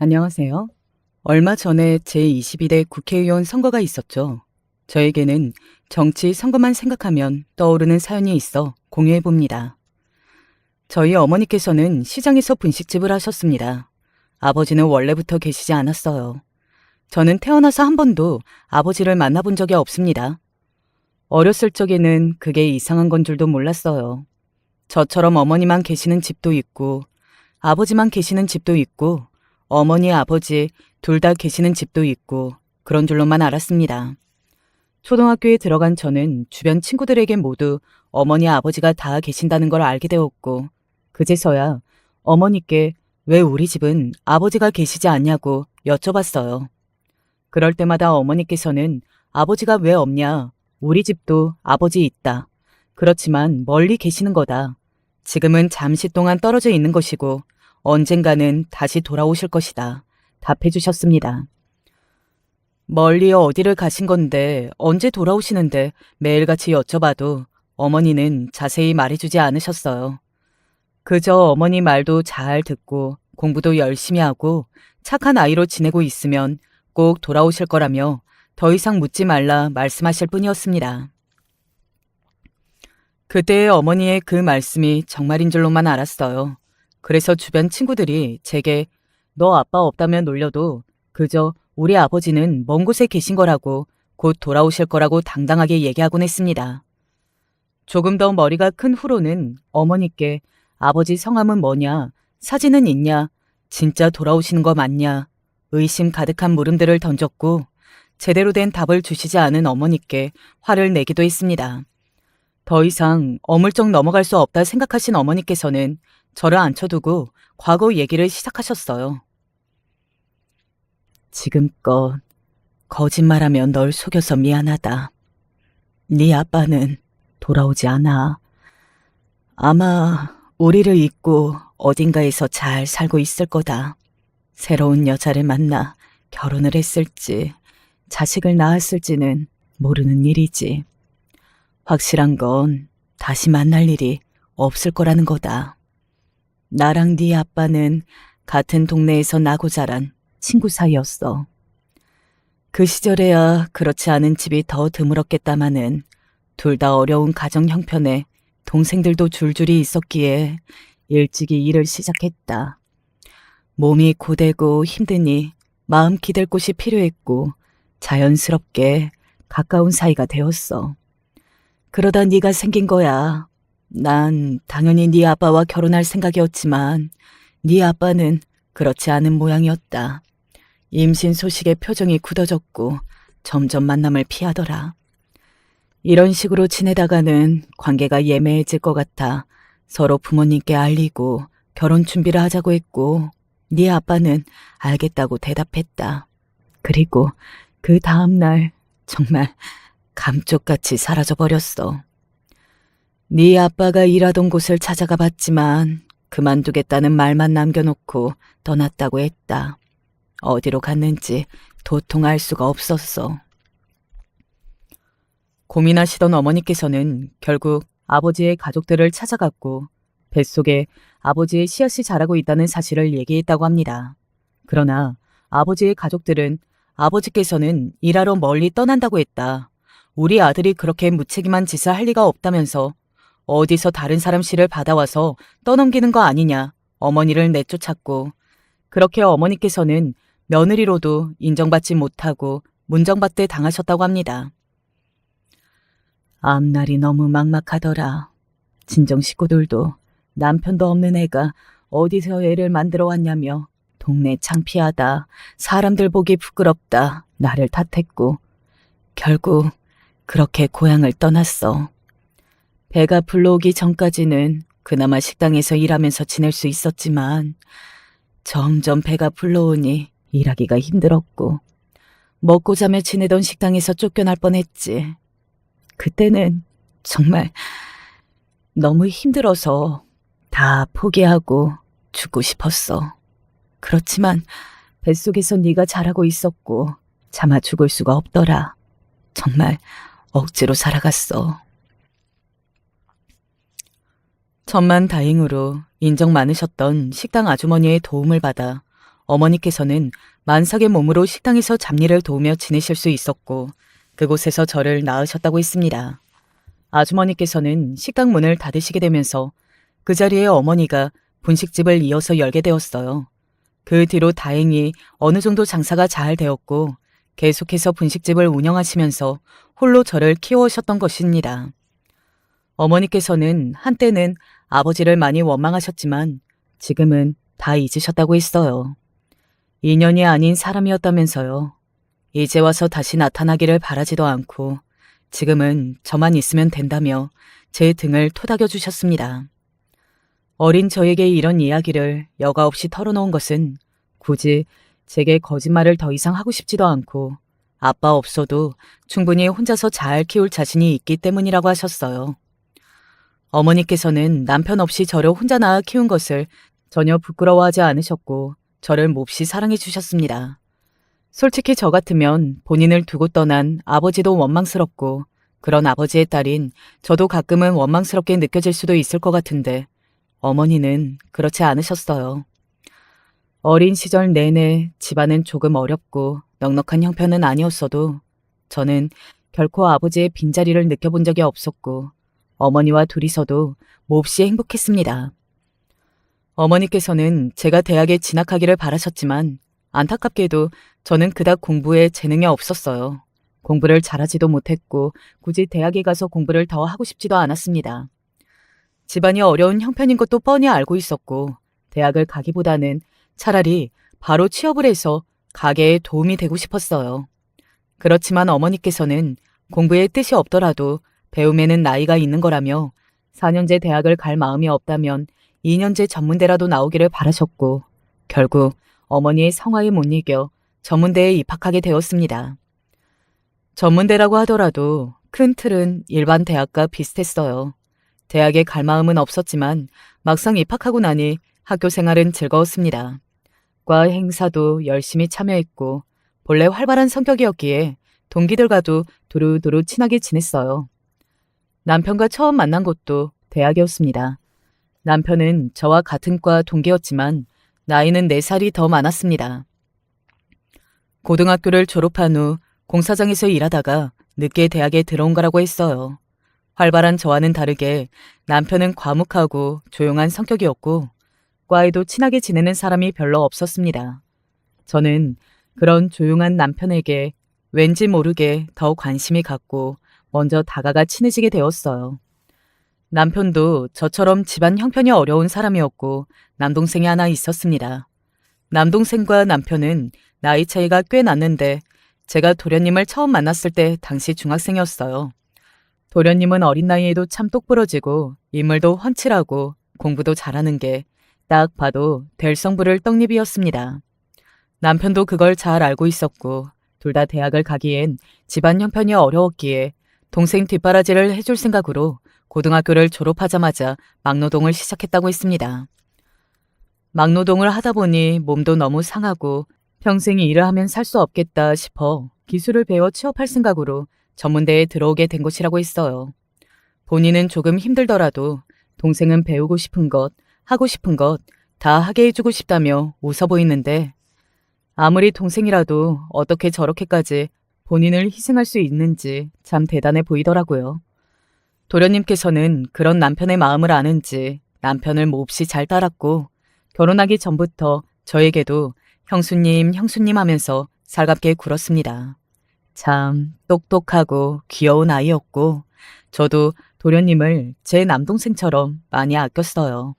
안녕하세요. 얼마 전에 제22대 국회의원 선거가 있었죠. 저에게는 정치 선거만 생각하면 떠오르는 사연이 있어 공유해 봅니다. 저희 어머니께서는 시장에서 분식집을 하셨습니다. 아버지는 원래부터 계시지 않았어요. 저는 태어나서 한 번도 아버지를 만나본 적이 없습니다. 어렸을 적에는 그게 이상한 건 줄도 몰랐어요. 저처럼 어머니만 계시는 집도 있고, 아버지만 계시는 집도 있고, 어머니, 아버지 둘 다 계시는 집도 있고 그런 줄로만 알았습니다. 초등학교에 들어간 저는 주변 친구들에게 모두 어머니, 아버지가 다 계신다는 걸 알게 되었고 그제서야 어머니께 왜 우리 집은 아버지가 계시지 않냐고 여쭤봤어요. 그럴 때마다 어머니께서는 아버지가 왜 없냐, 우리 집도 아버지 있다. 그렇지만 멀리 계시는 거다. 지금은 잠시 동안 떨어져 있는 것이고 언젠가는 다시 돌아오실 것이다. 답해 주셨습니다. 멀리 어디를 가신 건데 언제 돌아오시는데 매일같이 여쭤봐도 어머니는 자세히 말해주지 않으셨어요. 그저 어머니 말도 잘 듣고 공부도 열심히 하고 착한 아이로 지내고 있으면 꼭 돌아오실 거라며 더 이상 묻지 말라 말씀하실 뿐이었습니다. 그때의 어머니의 그 말씀이 정말인 줄로만 알았어요. 그래서 주변 친구들이 제게 너 아빠 없다면 놀려도 그저 우리 아버지는 먼 곳에 계신 거라고 곧 돌아오실 거라고 당당하게 얘기하곤 했습니다. 조금 더 머리가 큰 후로는 어머니께 아버지 성함은 뭐냐, 사진은 있냐, 진짜 돌아오시는 거 맞냐, 의심 가득한 물음들을 던졌고 제대로 된 답을 주시지 않은 어머니께 화를 내기도 했습니다. 더 이상 어물쩍 넘어갈 수 없다 생각하신 어머니께서는 저를 앉혀두고 과거 얘기를 시작하셨어요. 지금껏 거짓말하며 널 속여서 미안하다. 네 아빠는 돌아오지 않아. 아마 우리를 잊고 어딘가에서 잘 살고 있을 거다. 새로운 여자를 만나 결혼을 했을지 자식을 낳았을지는 모르는 일이지. 확실한 건 다시 만날 일이 없을 거라는 거다. 나랑 네 아빠는 같은 동네에서 나고 자란 친구 사이였어. 그 시절에야 그렇지 않은 집이 더 드물었겠다마는 둘 다 어려운 가정 형편에 동생들도 줄줄이 있었기에 일찍이 일을 시작했다. 몸이 고되고 힘드니 마음 기댈 곳이 필요했고 자연스럽게 가까운 사이가 되었어. 그러다 네가 생긴 거야. 난 당연히 네 아빠와 결혼할 생각이었지만 네 아빠는 그렇지 않은 모양이었다. 임신 소식에 표정이 굳어졌고 점점 만남을 피하더라. 이런 식으로 지내다가는 관계가 예매해질 것 같아 서로 부모님께 알리고 결혼 준비를 하자고 했고 네 아빠는 알겠다고 대답했다. 그리고 그 다음 날 정말 감쪽같이 사라져버렸어. 네 아빠가 일하던 곳을 찾아가 봤지만 그만두겠다는 말만 남겨놓고 떠났다고 했다. 어디로 갔는지 도통 알 수가 없었어. 고민하시던 어머니께서는 결국 아버지의 가족들을 찾아갔고 뱃속에 아버지의 씨앗이 자라고 있다는 사실을 얘기했다고 합니다. 그러나 아버지의 가족들은 아버지께서는 일하러 멀리 떠난다고 했다. 우리 아들이 그렇게 무책임한 짓을 할 리가 없다면서 어디서 다른 사람 씨를 받아와서 떠넘기는 거 아니냐 어머니를 내쫓았고 그렇게 어머니께서는 며느리로도 인정받지 못하고 문정받대 당하셨다고 합니다. 앞날이 너무 막막하더라. 친정 식구들도 남편도 없는 애가 어디서 애를 만들어 왔냐며 동네 창피하다, 사람들 보기 부끄럽다 나를 탓했고 결국 그렇게 고향을 떠났어. 배가 불러오기 전까지는 그나마 식당에서 일하면서 지낼 수 있었지만 점점 배가 불러오니 일하기가 힘들었고 먹고 자며 지내던 식당에서 쫓겨날 뻔했지. 그때는 정말 너무 힘들어서 다 포기하고 죽고 싶었어. 그렇지만 뱃속에서 네가 자라고 있었고 차마 죽을 수가 없더라. 정말 억지로 살아갔어. 천만 다행으로 인정 많으셨던 식당 아주머니의 도움을 받아 어머니께서는 만삭의 몸으로 식당에서 잡일을 도우며 지내실 수 있었고 그곳에서 저를 낳으셨다고 했습니다. 아주머니께서는 식당 문을 닫으시게 되면서 그 자리에 어머니가 분식집을 이어서 열게 되었어요. 그 뒤로 다행히 어느 정도 장사가 잘 되었고 계속해서 분식집을 운영하시면서 홀로 저를 키워오셨던 것입니다. 어머니께서는 한때는 아버지를 많이 원망하셨지만 지금은 다 잊으셨다고 했어요. 인연이 아닌 사람이었다면서요. 이제 와서 다시 나타나기를 바라지도 않고 지금은 저만 있으면 된다며 제 등을 토닥여 주셨습니다. 어린 저에게 이런 이야기를 여과 없이 털어놓은 것은 굳이 제게 거짓말을 더 이상 하고 싶지도 않고 아빠 없어도 충분히 혼자서 잘 키울 자신이 있기 때문이라고 하셨어요. 어머니께서는 남편 없이 저를 혼자 낳아 키운 것을 전혀 부끄러워하지 않으셨고 저를 몹시 사랑해 주셨습니다. 솔직히 저 같으면 본인을 두고 떠난 아버지도 원망스럽고 그런 아버지의 딸인 저도 가끔은 원망스럽게 느껴질 수도 있을 것 같은데 어머니는 그렇지 않으셨어요. 어린 시절 내내 집안은 조금 어렵고 넉넉한 형편은 아니었어도 저는 결코 아버지의 빈자리를 느껴본 적이 없었고 어머니와 둘이서도 몹시 행복했습니다. 어머니께서는 제가 대학에 진학하기를 바라셨지만 안타깝게도 저는 그닥 공부에 재능이 없었어요. 공부를 잘하지도 못했고 굳이 대학에 가서 공부를 더 하고 싶지도 않았습니다. 집안이 어려운 형편인 것도 뻔히 알고 있었고 대학을 가기보다는 차라리 바로 취업을 해서 가게에 도움이 되고 싶었어요. 그렇지만 어머니께서는 공부에 뜻이 없더라도 배움에는 나이가 있는 거라며 4년제 대학을 갈 마음이 없다면 2년제 전문대라도 나오기를 바라셨고 결국 어머니의 성화에 못 이겨 전문대에 입학하게 되었습니다. 전문대라고 하더라도 큰 틀은 일반 대학과 비슷했어요. 대학에 갈 마음은 없었지만 막상 입학하고 나니 학교 생활은 즐거웠습니다. 과 행사도 열심히 참여했고 본래 활발한 성격이었기에 동기들과도 두루두루 친하게 지냈어요. 남편과 처음 만난 곳도 대학이었습니다. 남편은 저와 같은 과 동기였지만 나이는 4살이 더 많았습니다. 고등학교를 졸업한 후 공사장에서 일하다가 늦게 대학에 들어온 거라고 했어요. 활발한 저와는 다르게 남편은 과묵하고 조용한 성격이었고 과에도 친하게 지내는 사람이 별로 없었습니다. 저는 그런 조용한 남편에게 왠지 모르게 더 관심이 갔고 먼저 다가가 친해지게 되었어요. 남편도 저처럼 집안 형편이 어려운 사람이었고 남동생이 하나 있었습니다. 남동생과 남편은 나이 차이가 꽤 났는데 제가 도련님을 처음 만났을 때 당시 중학생이었어요. 도련님은 어린 나이에도 참 똑부러지고 인물도 훤칠하고 공부도 잘하는 게 딱 봐도 될성부를 떡잎이었습니다. 남편도 그걸 잘 알고 있었고 둘 다 대학을 가기엔 집안 형편이 어려웠기에 동생 뒷바라지를 해줄 생각으로 고등학교를 졸업하자마자 막노동을 시작했다고 했습니다. 막노동을 하다 보니 몸도 너무 상하고 평생 일을 하면 살 수 없겠다 싶어 기술을 배워 취업할 생각으로 전문대에 들어오게 된 것이라고 했어요. 본인은 조금 힘들더라도 동생은 배우고 싶은 것, 하고 싶은 것 다 하게 해주고 싶다며 웃어 보이는데 아무리 동생이라도 어떻게 저렇게까지 본인을 희생할 수 있는지 참 대단해 보이더라고요. 도련님께서는 그런 남편의 마음을 아는지 남편을 몹시 잘 따랐고 결혼하기 전부터 저에게도 형수님, 형수님 하면서 살갑게 굴었습니다. 참 똑똑하고 귀여운 아이였고 저도 도련님을 제 남동생처럼 많이 아꼈어요.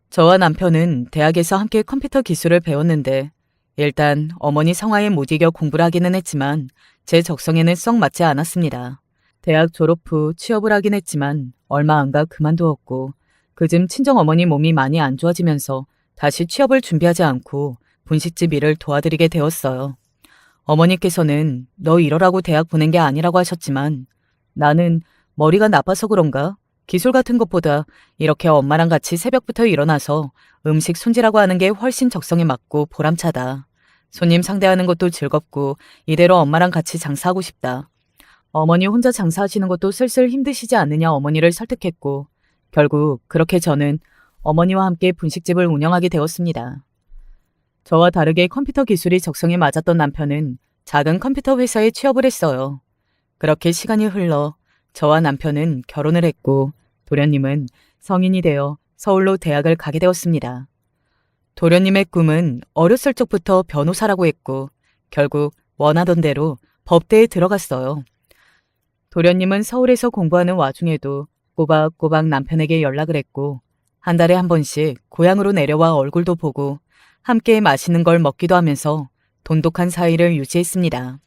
저와 남편은 대학에서 함께 컴퓨터 기술을 배웠는데 일단 어머니 성화에 못 이겨 공부를 하기는 했지만 제 적성에는 썩 맞지 않았습니다. 대학 졸업 후 취업을 하긴 했지만 얼마 안 가 그만두었고 그즘 친정어머니 몸이 많이 안 좋아지면서 다시 취업을 준비하지 않고 분식집 일을 도와드리게 되었어요. 어머니께서는 너 이러라고 대학 보낸 게 아니라고 하셨지만 나는 머리가 나빠서 그런가? 기술 같은 것보다 이렇게 엄마랑 같이 새벽부터 일어나서 음식 손질하고 하는 게 훨씬 적성에 맞고 보람차다. 손님 상대하는 것도 즐겁고 이대로 엄마랑 같이 장사하고 싶다. 어머니 혼자 장사하시는 것도 슬슬 힘드시지 않느냐 어머니를 설득했고 결국 그렇게 저는 어머니와 함께 분식집을 운영하게 되었습니다. 저와 다르게 컴퓨터 기술이 적성에 맞았던 남편은 작은 컴퓨터 회사에 취업을 했어요. 그렇게 시간이 흘러 저와 남편은 결혼을 했고 도련님은 성인이 되어 서울로 대학을 가게 되었습니다. 도련님의 꿈은 어렸을 적부터 변호사라고 했고 결국 원하던 대로 법대에 들어갔어요. 도련님은 서울에서 공부하는 와중에도 꼬박꼬박 남편에게 연락을 했고 한 달에 한 번씩 고향으로 내려와 얼굴도 보고 함께 맛있는 걸 먹기도 하면서 돈독한 사이를 유지했습니다.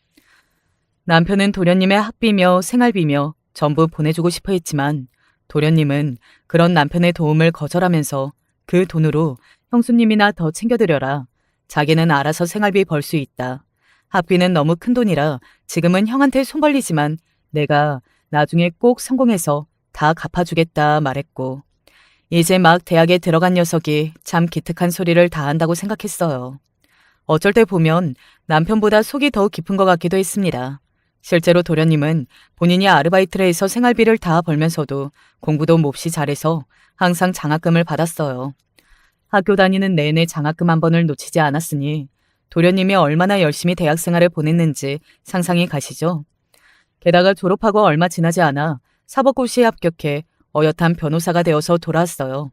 남편은 도련님의 학비며 생활비며 전부 보내주고 싶어 했지만 도련님은 그런 남편의 도움을 거절하면서 그 돈으로 형수님이나 더 챙겨드려라. 자기는 알아서 생활비 벌 수 있다. 학비는 너무 큰 돈이라 지금은 형한테 손 벌리지만 내가 나중에 꼭 성공해서 다 갚아주겠다 말했고 이제 막 대학에 들어간 녀석이 참 기특한 소리를 다 한다고 생각했어요. 어쩔 때 보면 남편보다 속이 더 깊은 것 같기도 했습니다. 실제로 도련님은 본인이 아르바이트를 해서 생활비를 다 벌면서도 공부도 몹시 잘해서 항상 장학금을 받았어요. 학교 다니는 내내 장학금 한 번을 놓치지 않았으니 도련님이 얼마나 열심히 대학 생활을 보냈는지 상상이 가시죠? 게다가 졸업하고 얼마 지나지 않아 사법고시에 합격해 어엿한 변호사가 되어서 돌아왔어요.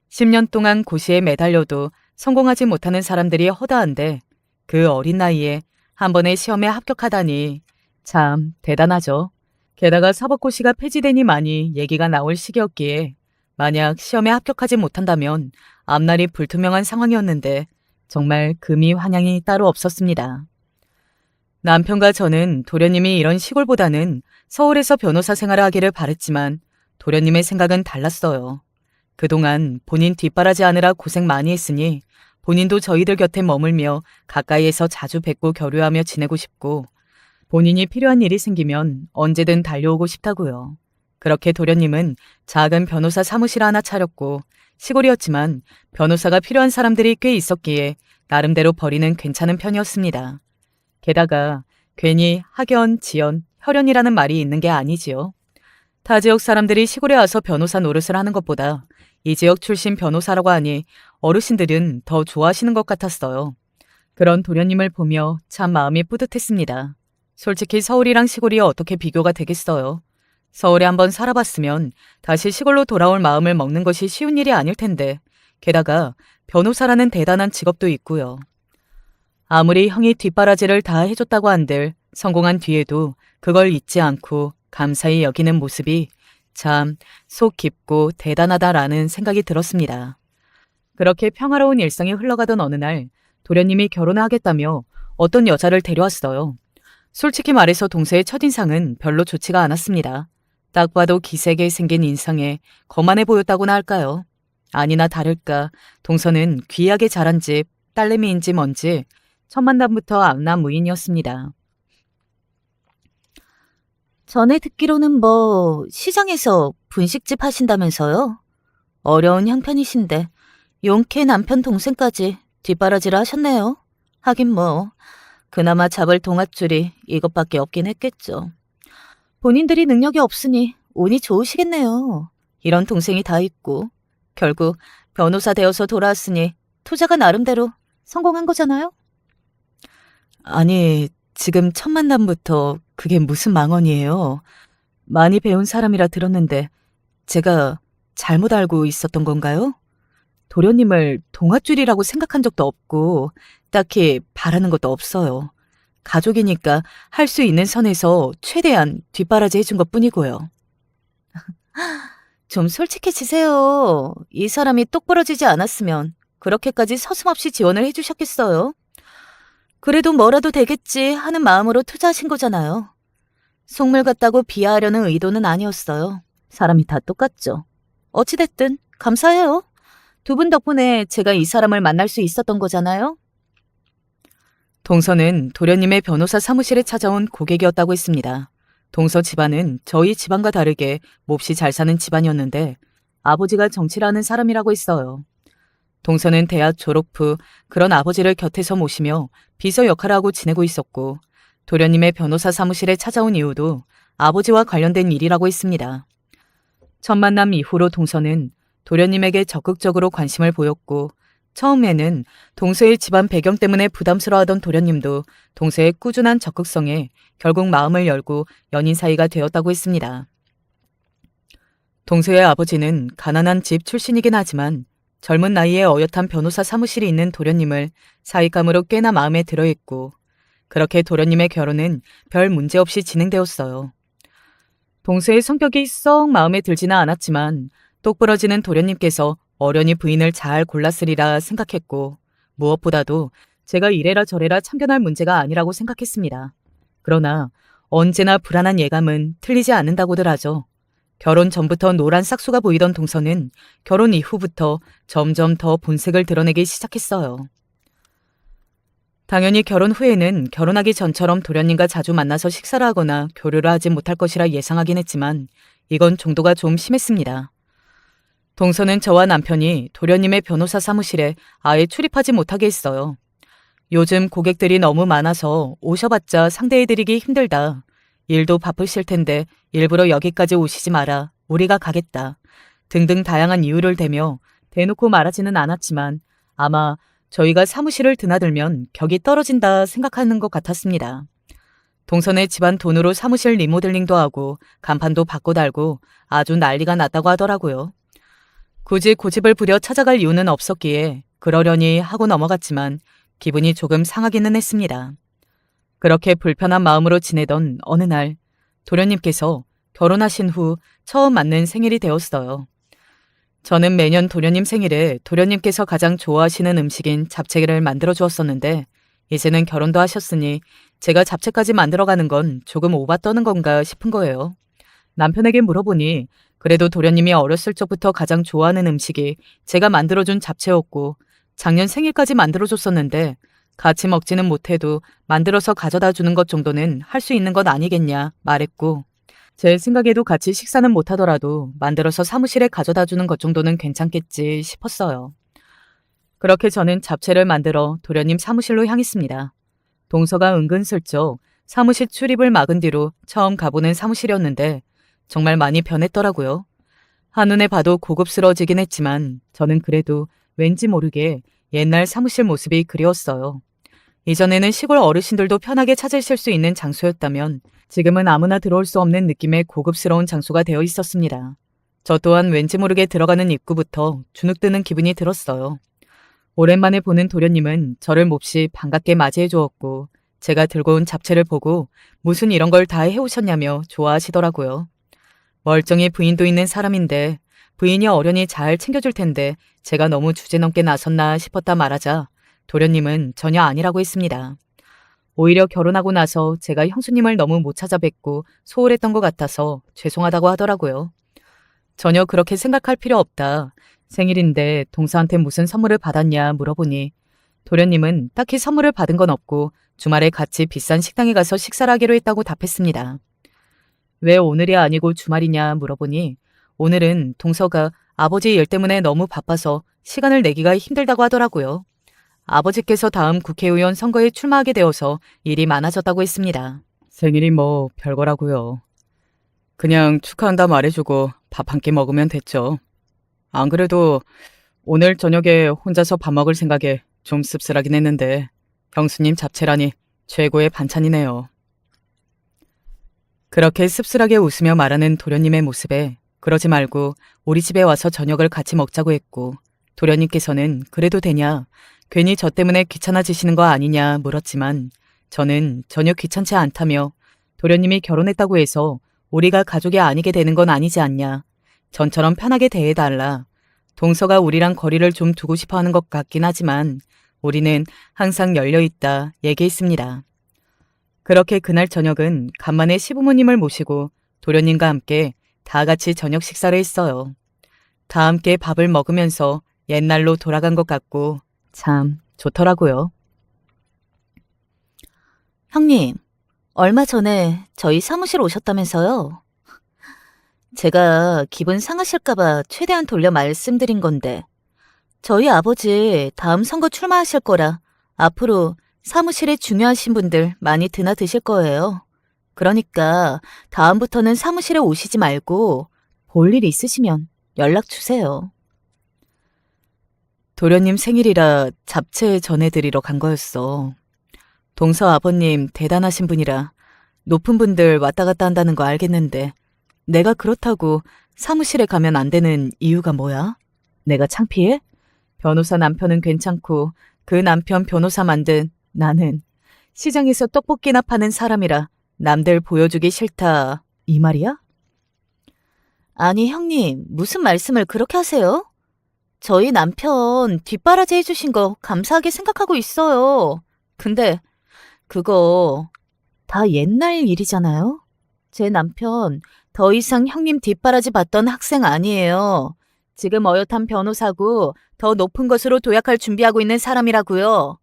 10년 동안 고시에 매달려도 성공하지 못하는 사람들이 허다한데 그 어린 나이에 한 번의 시험에 합격하다니 참 대단하죠. 게다가 사법고시가 폐지되니 많이 얘기가 나올 시기였기에 만약 시험에 합격하지 못한다면 앞날이 불투명한 상황이었는데 정말 금이 환영이 따로 없었습니다. 남편과 저는 도련님이 이런 시골보다는 서울에서 변호사 생활을 하기를 바랬지만 도련님의 생각은 달랐어요. 그동안 본인 뒷바라지 하느라 고생 많이 했으니 본인도 저희들 곁에 머물며 가까이에서 자주 뵙고 교류하며 지내고 싶고 본인이 필요한 일이 생기면 언제든 달려오고 싶다고요. 그렇게 도련님은 작은 변호사 사무실 하나 차렸고 시골이었지만 변호사가 필요한 사람들이 꽤 있었기에 나름대로 벌이는 괜찮은 편이었습니다. 게다가 괜히 학연, 지연, 혈연이라는 말이 있는 게 아니지요. 타 지역 사람들이 시골에 와서 변호사 노릇을 하는 것보다 이 지역 출신 변호사라고 하니 어르신들은 더 좋아하시는 것 같았어요. 그런 도련님을 보며 참 마음이 뿌듯했습니다. 솔직히 서울이랑 시골이 어떻게 비교가 되겠어요. 서울에 한번 살아봤으면 다시 시골로 돌아올 마음을 먹는 것이 쉬운 일이 아닐 텐데 게다가 변호사라는 대단한 직업도 있고요. 아무리 형이 뒷바라지를 다 해줬다고 한들 성공한 뒤에도 그걸 잊지 않고 감사히 여기는 모습이 참 속 깊고 대단하다라는 생각이 들었습니다. 그렇게 평화로운 일상이 흘러가던 어느 날 도련님이 결혼을 하겠다며 어떤 여자를 데려왔어요. 솔직히 말해서 동서의 첫인상은 별로 좋지가 않았습니다. 딱 봐도 기세게 생긴 인상에 거만해 보였다고나 할까요? 아니나 다를까 동서는 귀하게 자란 집 딸내미인지 뭔지 첫 만남부터 안나무인이었습니다. 전에 듣기로는 시장에서 분식집 하신다면서요? 어려운 형편이신데 용케 남편 동생까지 뒷바라지를 하셨네요. 하긴 그나마 잡을 동아줄이 이것밖에 없긴 했겠죠. 본인들이 능력이 없으니 운이 좋으시겠네요. 이런 동생이 다 있고 결국 변호사 되어서 돌아왔으니 투자가 나름대로 성공한 거잖아요? 아니, 지금 첫 만남부터 그게 무슨 망언이에요. 많이 배운 사람이라 들었는데 제가 잘못 알고 있었던 건가요? 도련님을 동아줄이라고 생각한 적도 없고 딱히 바라는 것도 없어요. 가족이니까 할 수 있는 선에서 최대한 뒷바라지 해준 것뿐이고요. 좀 솔직해지세요. 이 사람이 똑부러지지 않았으면 그렇게까지 서슴없이 지원을 해주셨겠어요? 그래도 뭐라도 되겠지 하는 마음으로 투자하신 거잖아요. 속물 같다고 비하하려는 의도는 아니었어요. 사람이 다 똑같죠. 어찌됐든 감사해요. 두 분 덕분에 제가 이 사람을 만날 수 있었던 거잖아요. 동서는 도련님의 변호사 사무실에 찾아온 고객이었다고 했습니다. 동서 집안은 저희 집안과 다르게 몹시 잘 사는 집안이었는데 아버지가 정치를 하는 사람이라고 했어요. 동서는 대학 졸업 후 그런 아버지를 곁에서 모시며 비서 역할을 하고 지내고 있었고 도련님의 변호사 사무실에 찾아온 이유도 아버지와 관련된 일이라고 했습니다. 첫 만남 이후로 동서는 도련님에게 적극적으로 관심을 보였고 처음에는 동서의 집안 배경 때문에 부담스러워하던 도련님도 동서의 꾸준한 적극성에 결국 마음을 열고 연인 사이가 되었다고 했습니다. 동서의 아버지는 가난한 집 출신이긴 하지만 젊은 나이에 어엿한 변호사 사무실이 있는 도련님을 사윗감으로 꽤나 마음에 들어했고 그렇게 도련님의 결혼은 별 문제 없이 진행되었어요. 동서의 성격이 썩 마음에 들지는 않았지만 똑부러지는 도련님께서 어련히 부인을 잘 골랐으리라 생각했고 무엇보다도 제가 이래라 저래라 참견할 문제가 아니라고 생각했습니다. 그러나 언제나 불안한 예감은 틀리지 않는다고들 하죠. 결혼 전부터 노란 싹수가 보이던 동서는 결혼 이후부터 점점 더 본색을 드러내기 시작했어요. 당연히 결혼 후에는 결혼하기 전처럼 도련님과 자주 만나서 식사를 하거나 교류를 하지 못할 것이라 예상하긴 했지만 이건 정도가 좀 심했습니다. 동서는 저와 남편이 도련님의 변호사 사무실에 아예 출입하지 못하게 했어요. 요즘 고객들이 너무 많아서 오셔봤자 상대해드리기 힘들다. 일도 바쁘실 텐데 일부러 여기까지 오시지 마라. 우리가 가겠다. 등등 다양한 이유를 대며 대놓고 말하지는 않았지만 아마 저희가 사무실을 드나들면 격이 떨어진다 생각하는 것 같았습니다. 동선의 집안 돈으로 사무실 리모델링도 하고 간판도 바꿔 달고 아주 난리가 났다고 하더라고요. 굳이 고집을 부려 찾아갈 이유는 없었기에 그러려니 하고 넘어갔지만 기분이 조금 상하기는 했습니다. 그렇게 불편한 마음으로 지내던 어느 날 도련님께서 결혼하신 후 처음 맞는 생일이 되었어요. 저는 매년 도련님 생일에 도련님께서 가장 좋아하시는 음식인 잡채를 만들어 주었었는데 이제는 결혼도 하셨으니 제가 잡채까지 만들어가는 건 조금 오바 떠는 건가 싶은 거예요. 남편에게 물어보니 그래도 도련님이 어렸을 적부터 가장 좋아하는 음식이 제가 만들어준 잡채였고 작년 생일까지 만들어줬었는데 같이 먹지는 못해도 만들어서 가져다 주는 것 정도는 할 수 있는 것 아니겠냐 말했고 제 생각에도 같이 식사는 못하더라도 만들어서 사무실에 가져다 주는 것 정도는 괜찮겠지 싶었어요. 그렇게 저는 잡채를 만들어 도련님 사무실로 향했습니다. 동서가 은근슬쩍 사무실 출입을 막은 뒤로 처음 가보는 사무실이었는데 정말 많이 변했더라고요. 한눈에 봐도 고급스러워지긴 했지만 저는 그래도 왠지 모르게 옛날 사무실 모습이 그리웠어요. 이전에는 시골 어르신들도 편하게 찾으실 수 있는 장소였다면 지금은 아무나 들어올 수 없는 느낌의 고급스러운 장소가 되어 있었습니다. 저 또한 왠지 모르게 들어가는 입구부터 주눅드는 기분이 들었어요. 오랜만에 보는 도련님은 저를 몹시 반갑게 맞이해 주었고 제가 들고 온 잡채를 보고 무슨 이런 걸 다 해오셨냐며 좋아하시더라고요. 멀쩡히 부인도 있는 사람인데 부인이 어련히 잘 챙겨줄 텐데 제가 너무 주제넘게 나섰나 싶었다 말하자 도련님은 전혀 아니라고 했습니다. 오히려 결혼하고 나서 제가 형수님을 너무 못 찾아뵙고 소홀했던 것 같아서 죄송하다고 하더라고요. 전혀 그렇게 생각할 필요 없다. 생일인데 동서한테 무슨 선물을 받았냐 물어보니 도련님은 딱히 선물을 받은 건 없고 주말에 같이 비싼 식당에 가서 식사를 하기로 했다고 답했습니다. 왜 오늘이 아니고 주말이냐 물어보니 오늘은 동서가 아버지 일 때문에 너무 바빠서 시간을 내기가 힘들다고 하더라고요. 아버지께서 다음 국회의원 선거에 출마하게 되어서 일이 많아졌다고 했습니다. 생일이 뭐 별거라고요. 그냥 축하한다 말해주고 밥 한 끼 먹으면 됐죠. 안 그래도 오늘 저녁에 혼자서 밥 먹을 생각에 좀 씁쓸하긴 했는데 형수님 잡채라니 최고의 반찬이네요. 그렇게 씁쓸하게 웃으며 말하는 도련님의 모습에 그러지 말고 우리 집에 와서 저녁을 같이 먹자고 했고 도련님께서는 그래도 되냐 괜히 저 때문에 귀찮아지시는 거 아니냐 물었지만 저는 전혀 귀찮지 않다며 도련님이 결혼했다고 해서 우리가 가족이 아니게 되는 건 아니지 않냐. 전처럼 편하게 대해달라. 동서가 우리랑 거리를 좀 두고 싶어 하는 것 같긴 하지만 우리는 항상 열려있다 얘기했습니다. 그렇게 그날 저녁은 간만에 시부모님을 모시고 도련님과 함께 다 같이 저녁 식사를 했어요. 다 함께 밥을 먹으면서 옛날로 돌아간 것 같고 참 좋더라고요. 형님, 얼마 전에 저희 사무실 오셨다면서요? 제가 기분 상하실까봐 최대한 돌려 말씀드린 건데, 저희 아버지 다음 선거 출마하실 거라 앞으로 사무실에 중요하신 분들 많이 드나드실 거예요. 그러니까 다음부터는 사무실에 오시지 말고 볼 일 있으시면 연락 주세요. 도련님 생일이라 잡채 전해드리러 간 거였어. 동서 아버님 대단하신 분이라 높은 분들 왔다 갔다 한다는 거 알겠는데 내가 그렇다고 사무실에 가면 안 되는 이유가 뭐야? 내가 창피해? 변호사 남편은 괜찮고 그 남편 변호사 만든 나는 시장에서 떡볶이나 파는 사람이라 남들 보여주기 싫다 이 말이야? 아니, 형님, 무슨 말씀을 그렇게 하세요? 저희 남편 뒷바라지 해주신 거 감사하게 생각하고 있어요. 근데 그거 다 옛날 일이잖아요? 제 남편 더 이상 형님 뒷바라지 받던 학생 아니에요. 지금 어엿한 변호사고 더 높은 것으로 도약할 준비하고 있는 사람이라고요.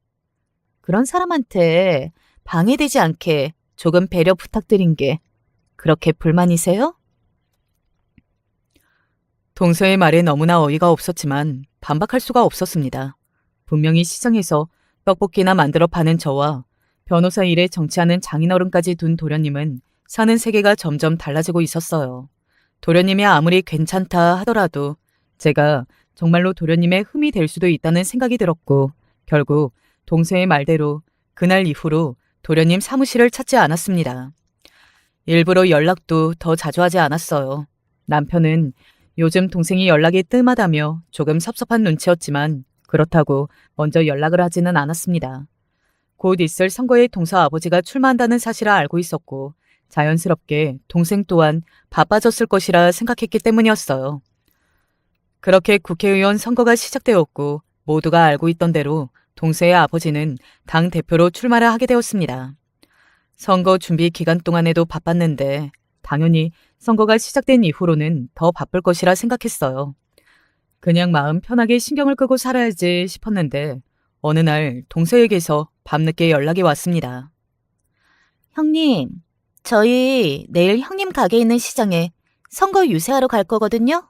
그런 사람한테 방해되지 않게 조금 배려 부탁드린 게 그렇게 불만이세요? 동서의 말에 너무나 어이가 없었지만 반박할 수가 없었습니다. 분명히 시장에서 떡볶이나 만들어 파는 저와 변호사 일에 정치하는 장인어른까지 둔 도련님은 사는 세계가 점점 달라지고 있었어요. 도련님이 아무리 괜찮다 하더라도 제가 정말로 도련님의 흠이 될 수도 있다는 생각이 들었고 결국 동서의 말대로 그날 이후로 도련님 사무실을 찾지 않았습니다. 일부러 연락도 더 자주 하지 않았어요. 남편은 요즘 동생이 연락이 뜸하다며 조금 섭섭한 눈치였지만 그렇다고 먼저 연락을 하지는 않았습니다. 곧 있을 선거에 동서 아버지가 출마한다는 사실을 알고 있었고 자연스럽게 동생 또한 바빠졌을 것이라 생각했기 때문이었어요. 그렇게 국회의원 선거가 시작되었고 모두가 알고 있던 대로 동서의 아버지는 당대표로 출마를 하게 되었습니다. 선거 준비 기간 동안에도 바빴는데 당연히 선거가 시작된 이후로는 더 바쁠 것이라 생각했어요. 그냥 마음 편하게 신경을 끄고 살아야지 싶었는데 어느 날 동서에게서 밤늦게 연락이 왔습니다. 형님, 저희 내일 형님 가게 있는 시장에 선거 유세하러 갈 거거든요.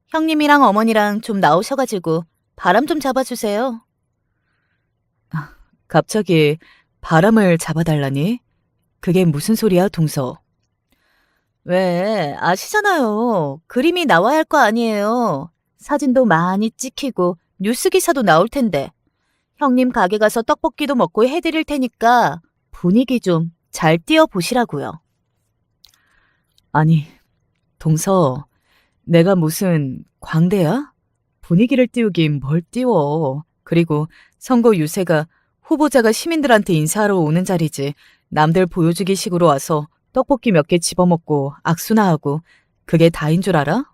형님이랑 어머니랑 좀 나오셔가지고 바람 좀 잡아주세요. 갑자기 바람을 잡아달라니? 그게 무슨 소리야, 동서? 왜, 아시잖아요. 그림이 나와야 할 거 아니에요. 사진도 많이 찍히고 뉴스 기사도 나올 텐데. 형님 가게 가서 떡볶이도 먹고 해드릴 테니까 분위기 좀 잘 띄워보시라고요. 아니, 동서, 내가 무슨 광대야? 분위기를 띄우긴 뭘 띄워. 그리고 선거 유세가 후보자가 시민들한테 인사하러 오는 자리지. 남들 보여주기 식으로 와서 떡볶이 몇 개 집어먹고 악수나 하고 그게 다인 줄 알아?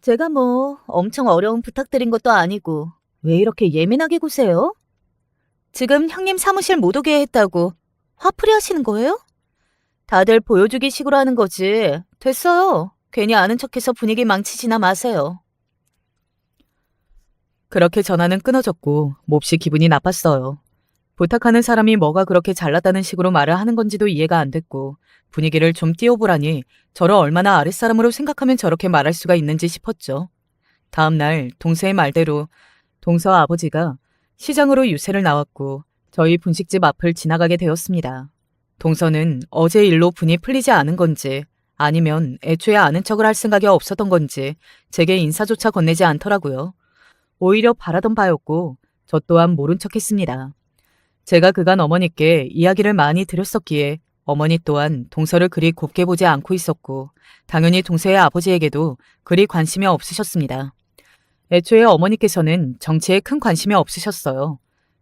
제가 뭐 엄청 어려운 부탁드린 것도 아니고 왜 이렇게 예민하게 구세요? 지금 형님 사무실 못 오게 했다고 화풀이 하시는 거예요? 다들 보여주기 식으로 하는 거지. 됐어요. 괜히 아는 척해서 분위기 망치지나 마세요. 그렇게 전화는 끊어졌고 몹시 기분이 나빴어요. 부탁하는 사람이 뭐가 그렇게 잘났다는 식으로 말을 하는 건지도 이해가 안 됐고 분위기를 좀 띄워보라니 저를 얼마나 아랫사람으로 생각하면 저렇게 말할 수가 있는지 싶었죠. 다음 날 동서의 말대로 동서 아버지가 시장으로 유세를 나왔고 저희 분식집 앞을 지나가게 되었습니다. 동서는 어제 일로 분이 풀리지 않은 건지 아니면 애초에 아는 척을 할 생각이 없었던 건지 제게 인사조차 건네지 않더라고요. 오히려 바라던 바였고 저 또한 모른 척했습니다. 제가 그간 어머니께 이야기를 많이 드렸었기에 어머니 또한 동서를 그리 곱게 보지 않고 있었고 당연히 동서의 아버지에게도 그리 관심이 없으셨습니다. 애초에 어머니께서는 정치에 큰 관심이 없으셨어요.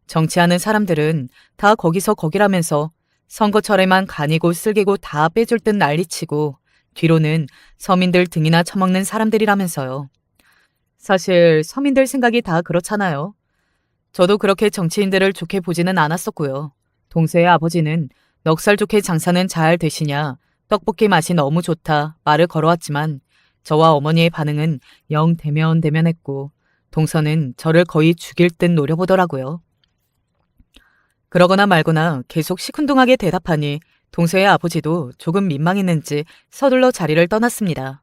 정치하는 사람들은 다 거기서 거기라면서 선거철에만 간이고 쓸개고 다 빼줄 듯 난리치고 뒤로는 서민들 등이나 처먹는 사람들이라면서요. 사실 서민들 생각이 다 그렇잖아요. 저도 그렇게 정치인들을 좋게 보지는 않았었고요. 동서의 아버지는 넉살 좋게 장사는 잘 되시냐, 떡볶이 맛이 너무 좋다 말을 걸어왔지만 저와 어머니의 반응은 영 대면대면했고 동서는 저를 거의 죽일 듯 노려보더라고요. 그러거나 말거나 계속 시큰둥하게 대답하니 동서의 아버지도 조금 민망했는지 서둘러 자리를 떠났습니다.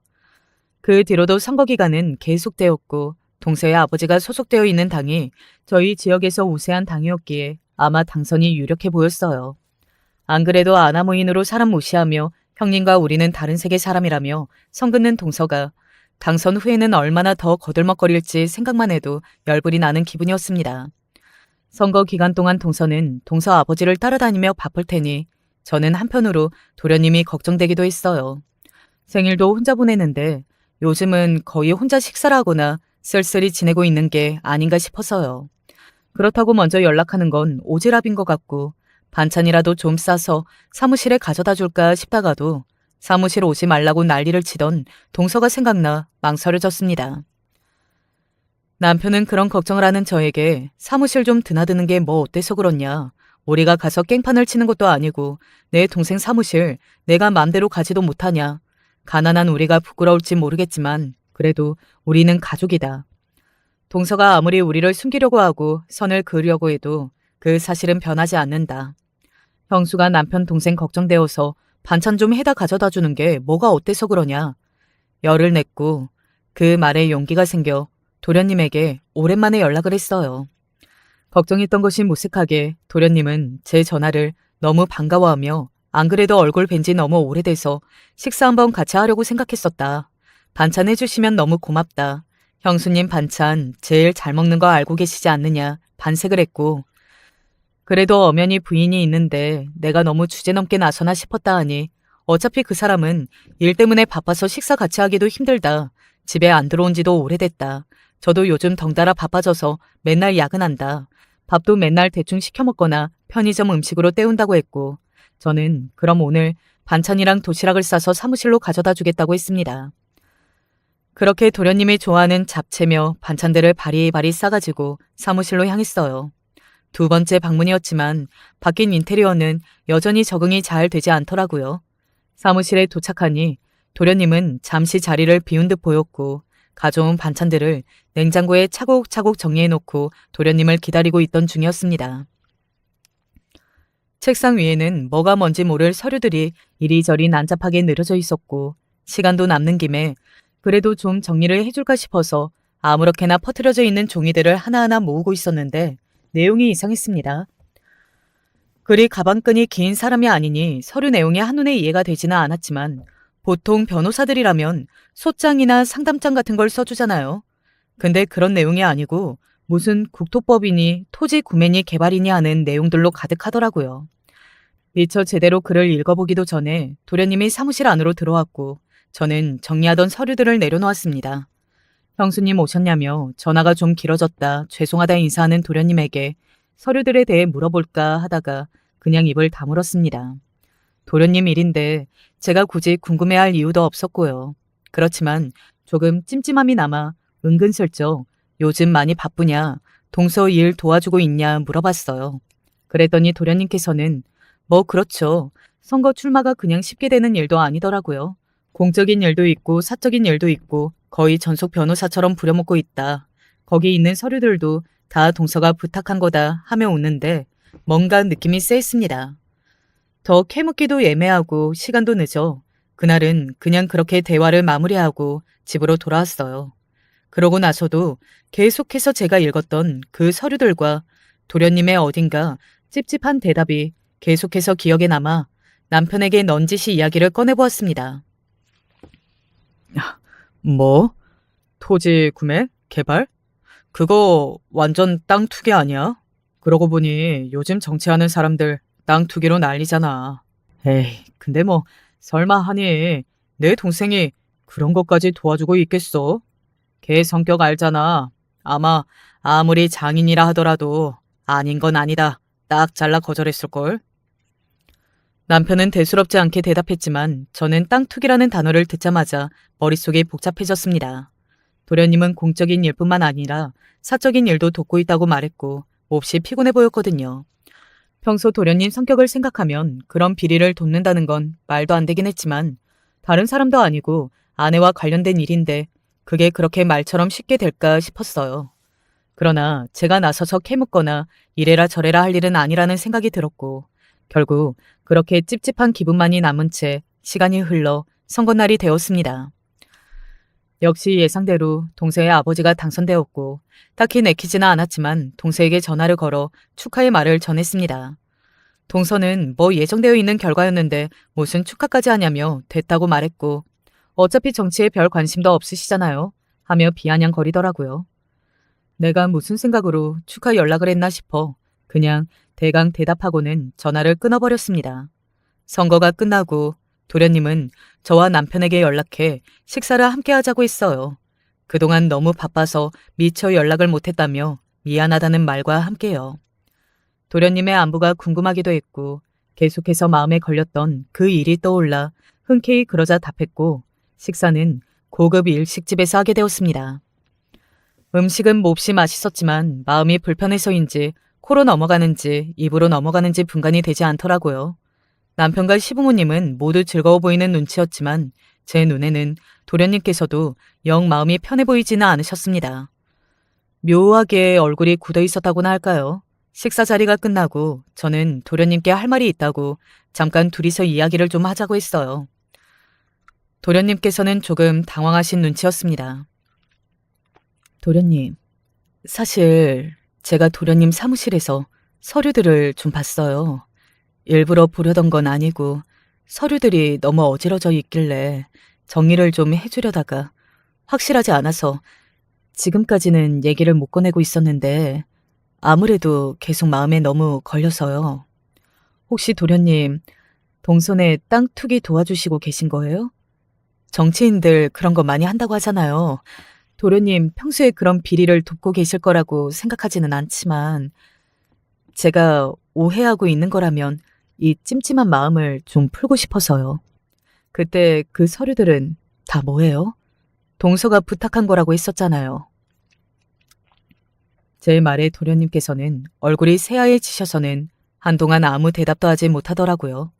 그 뒤로도 선거 기간은 계속되었고 동서의 아버지가 소속되어 있는 당이 저희 지역에서 우세한 당이었기에 아마 당선이 유력해 보였어요. 안 그래도 아나무인으로 사람 무시하며 형님과 우리는 다른 세계 사람이라며 성긋는 동서가 당선 후에는 얼마나 더 거들먹거릴지 생각만 해도 열불이 나는 기분이었습니다. 선거 기간 동안 동서는 동서 아버지를 따라다니며 바쁠 테니 저는 한편으로 도련님이 걱정되기도 했어요. 생일도 혼자 보내는데 요즘은 거의 혼자 식사를 하거나 쓸쓸히 지내고 있는 게 아닌가 싶어서요. 그렇다고 먼저 연락하는 건 오지랖인 것 같고 반찬이라도 좀 싸서 사무실에 가져다 줄까 싶다가도 사무실 오지 말라고 난리를 치던 동서가 생각나 망설여졌습니다. 남편은 그런 걱정을 하는 저에게 사무실 좀 드나드는 게 뭐 어때서 그렇냐. 우리가 가서 깽판을 치는 것도 아니고 내 동생 사무실 내가 맘대로 가지도 못하냐. 가난한 우리가 부끄러울지 모르겠지만 그래도 우리는 가족이다. 동서가 아무리 우리를 숨기려고 하고 선을 그으려고 해도 그 사실은 변하지 않는다. 형수가 남편 동생 걱정되어서 반찬 좀 해다 가져다 주는 게 뭐가 어때서 그러냐. 열을 냈고 그 말에 용기가 생겨 도련님에게 오랜만에 연락을 했어요. 걱정했던 것이 무색하게 도련님은 제 전화를 너무 반가워하며 안 그래도 얼굴 뵌 지 너무 오래돼서 식사 한번 같이 하려고 생각했었다. 반찬 해주시면 너무 고맙다. 형수님 반찬 제일 잘 먹는 거 알고 계시지 않느냐 반색을 했고 그래도 엄연히 부인이 있는데 내가 너무 주제넘게 나서나 싶었다 하니 어차피 그 사람은 일 때문에 바빠서 식사 같이 하기도 힘들다. 집에 안 들어온 지도 오래됐다. 저도 요즘 덩달아 바빠져서 맨날 야근한다. 밥도 맨날 대충 시켜 먹거나 편의점 음식으로 때운다고 했고 저는 그럼 오늘 반찬이랑 도시락을 싸서 사무실로 가져다 주겠다고 했습니다. 그렇게 도련님이 좋아하는 잡채며 반찬들을 바리바리 싸가지고 사무실로 향했어요. 두 번째 방문이었지만 바뀐 인테리어는 여전히 적응이 잘 되지 않더라고요. 사무실에 도착하니 도련님은 잠시 자리를 비운 듯 보였고 가져온 반찬들을 냉장고에 차곡차곡 정리해놓고 도련님을 기다리고 있던 중이었습니다. 책상 위에는 뭐가 뭔지 모를 서류들이 이리저리 난잡하게 늘어져 있었고 시간도 남는 김에 그래도 좀 정리를 해줄까 싶어서 아무렇게나 퍼뜨려져 있는 종이들을 하나하나 모으고 있었는데 내용이 이상했습니다. 그리 가방끈이 긴 사람이 아니니 서류 내용이 한눈에 이해가 되지는 않았지만 보통 변호사들이라면 소장이나 상담장 같은 걸 써주잖아요. 근데 그런 내용이 아니고 무슨 국토법이니 토지 구매니 개발이니 하는 내용들로 가득하더라고요. 미처 제대로 글을 읽어보기도 전에 도련님이 사무실 안으로 들어왔고 저는 정리하던 서류들을 내려놓았습니다. 형수님 오셨냐며 전화가 좀 길어졌다 죄송하다 인사하는 도련님에게 서류들에 대해 물어볼까 하다가 그냥 입을 다물었습니다. 도련님 일인데 제가 굳이 궁금해할 이유도 없었고요. 그렇지만 조금 찜찜함이 남아 은근슬쩍 요즘 많이 바쁘냐, 동서 일 도와주고 있냐 물어봤어요. 그랬더니 도련님께서는 뭐 그렇죠. 선거 출마가 그냥 쉽게 되는 일도 아니더라고요. 공적인 일도 있고 사적인 일도 있고 거의 전속 변호사처럼 부려먹고 있다. 거기 있는 서류들도 다 동서가 부탁한 거다 하며 웃는데 뭔가 느낌이 쎄했습니다. 더 캐묻기도 애매하고 시간도 늦어 그날은 그냥 그렇게 대화를 마무리하고 집으로 돌아왔어요. 그러고 나서도 계속해서 제가 읽었던 그 서류들과 도련님의 어딘가 찝찝한 대답이 계속해서 기억에 남아 남편에게 넌지시 이야기를 꺼내보았습니다. 뭐? 토지 구매? 개발? 그거 완전 땅 투기 아니야? 그러고 보니 요즘 정치하는 사람들 땅 투기로 난리잖아. 에이, 근데 뭐 설마 하니 내 동생이 그런 것까지 도와주고 있겠어? 걔 성격 알잖아. 아마 아무리 장인이라 하더라도 아닌 건 아니다. 딱 잘라 거절했을걸. 남편은 대수롭지 않게 대답했지만 저는 땅 투기라는 단어를 듣자마자 머릿속이 복잡해졌습니다. 도련님은 공적인 일뿐만 아니라 사적인 일도 돕고 있다고 말했고 몹시 피곤해 보였거든요. 평소 도련님 성격을 생각하면 그런 비리를 돕는다는 건 말도 안 되긴 했지만 다른 사람도 아니고 아내와 관련된 일인데 그게 그렇게 말처럼 쉽게 될까 싶었어요. 그러나 제가 나서서 캐묻거나 이래라 저래라 할 일은 아니라는 생각이 들었고 결국 그렇게 찝찝한 기분만이 남은 채 시간이 흘러 선거날이 되었습니다. 역시 예상대로 동서의 아버지가 당선되었고 딱히 내키지는 않았지만 동서에게 전화를 걸어 축하의 말을 전했습니다. 동서는 뭐 예정되어 있는 결과였는데 무슨 축하까지 하냐며 됐다고 말했고 어차피 정치에 별 관심도 없으시잖아요. 하며 비아냥거리더라고요. 내가 무슨 생각으로 축하 연락을 했나 싶어 그냥 대강 대답하고는 전화를 끊어버렸습니다. 선거가 끝나고 도련님은 저와 남편에게 연락해 식사를 함께 하자고 했어요. 그동안 너무 바빠서 미처 연락을 못했다며 미안하다는 말과 함께요. 도련님의 안부가 궁금하기도 했고 계속해서 마음에 걸렸던 그 일이 떠올라 흔쾌히 그러자 답했고 식사는 고급 일식집에서 하게 되었습니다. 음식은 몹시 맛있었지만 마음이 불편해서인지 코로 넘어가는지 입으로 넘어가는지 분간이 되지 않더라고요. 남편과 시부모님은 모두 즐거워 보이는 눈치였지만 제 눈에는 도련님께서도 영 마음이 편해 보이지는 않으셨습니다. 묘하게 얼굴이 굳어 있었다고나 할까요? 식사 자리가 끝나고 저는 도련님께 할 말이 있다고 잠깐 둘이서 이야기를 좀 하자고 했어요. 도련님께서는 조금 당황하신 눈치였습니다. 도련님, 사실 제가 도련님 사무실에서 서류들을 좀 봤어요. 일부러 보려던 건 아니고 서류들이 너무 어지러져 있길래 정리를 좀 해주려다가 확실하지 않아서 지금까지는 얘기를 못 꺼내고 있었는데 아무래도 계속 마음에 너무 걸려서요. 혹시 도련님 동선에 땅 투기 도와주시고 계신 거예요? 정치인들 그런 거 많이 한다고 하잖아요. 도련님 평소에 그런 비리를 돕고 계실 거라고 생각하지는 않지만 제가 오해하고 있는 거라면 이 찜찜한 마음을 좀 풀고 싶어서요. 그때 그 서류들은 다 뭐예요? 동서가 부탁한 거라고 했었잖아요. 제 말에 도련님께서는 얼굴이 새하얘지셔서는 한동안 아무 대답도 하지 못하더라고요.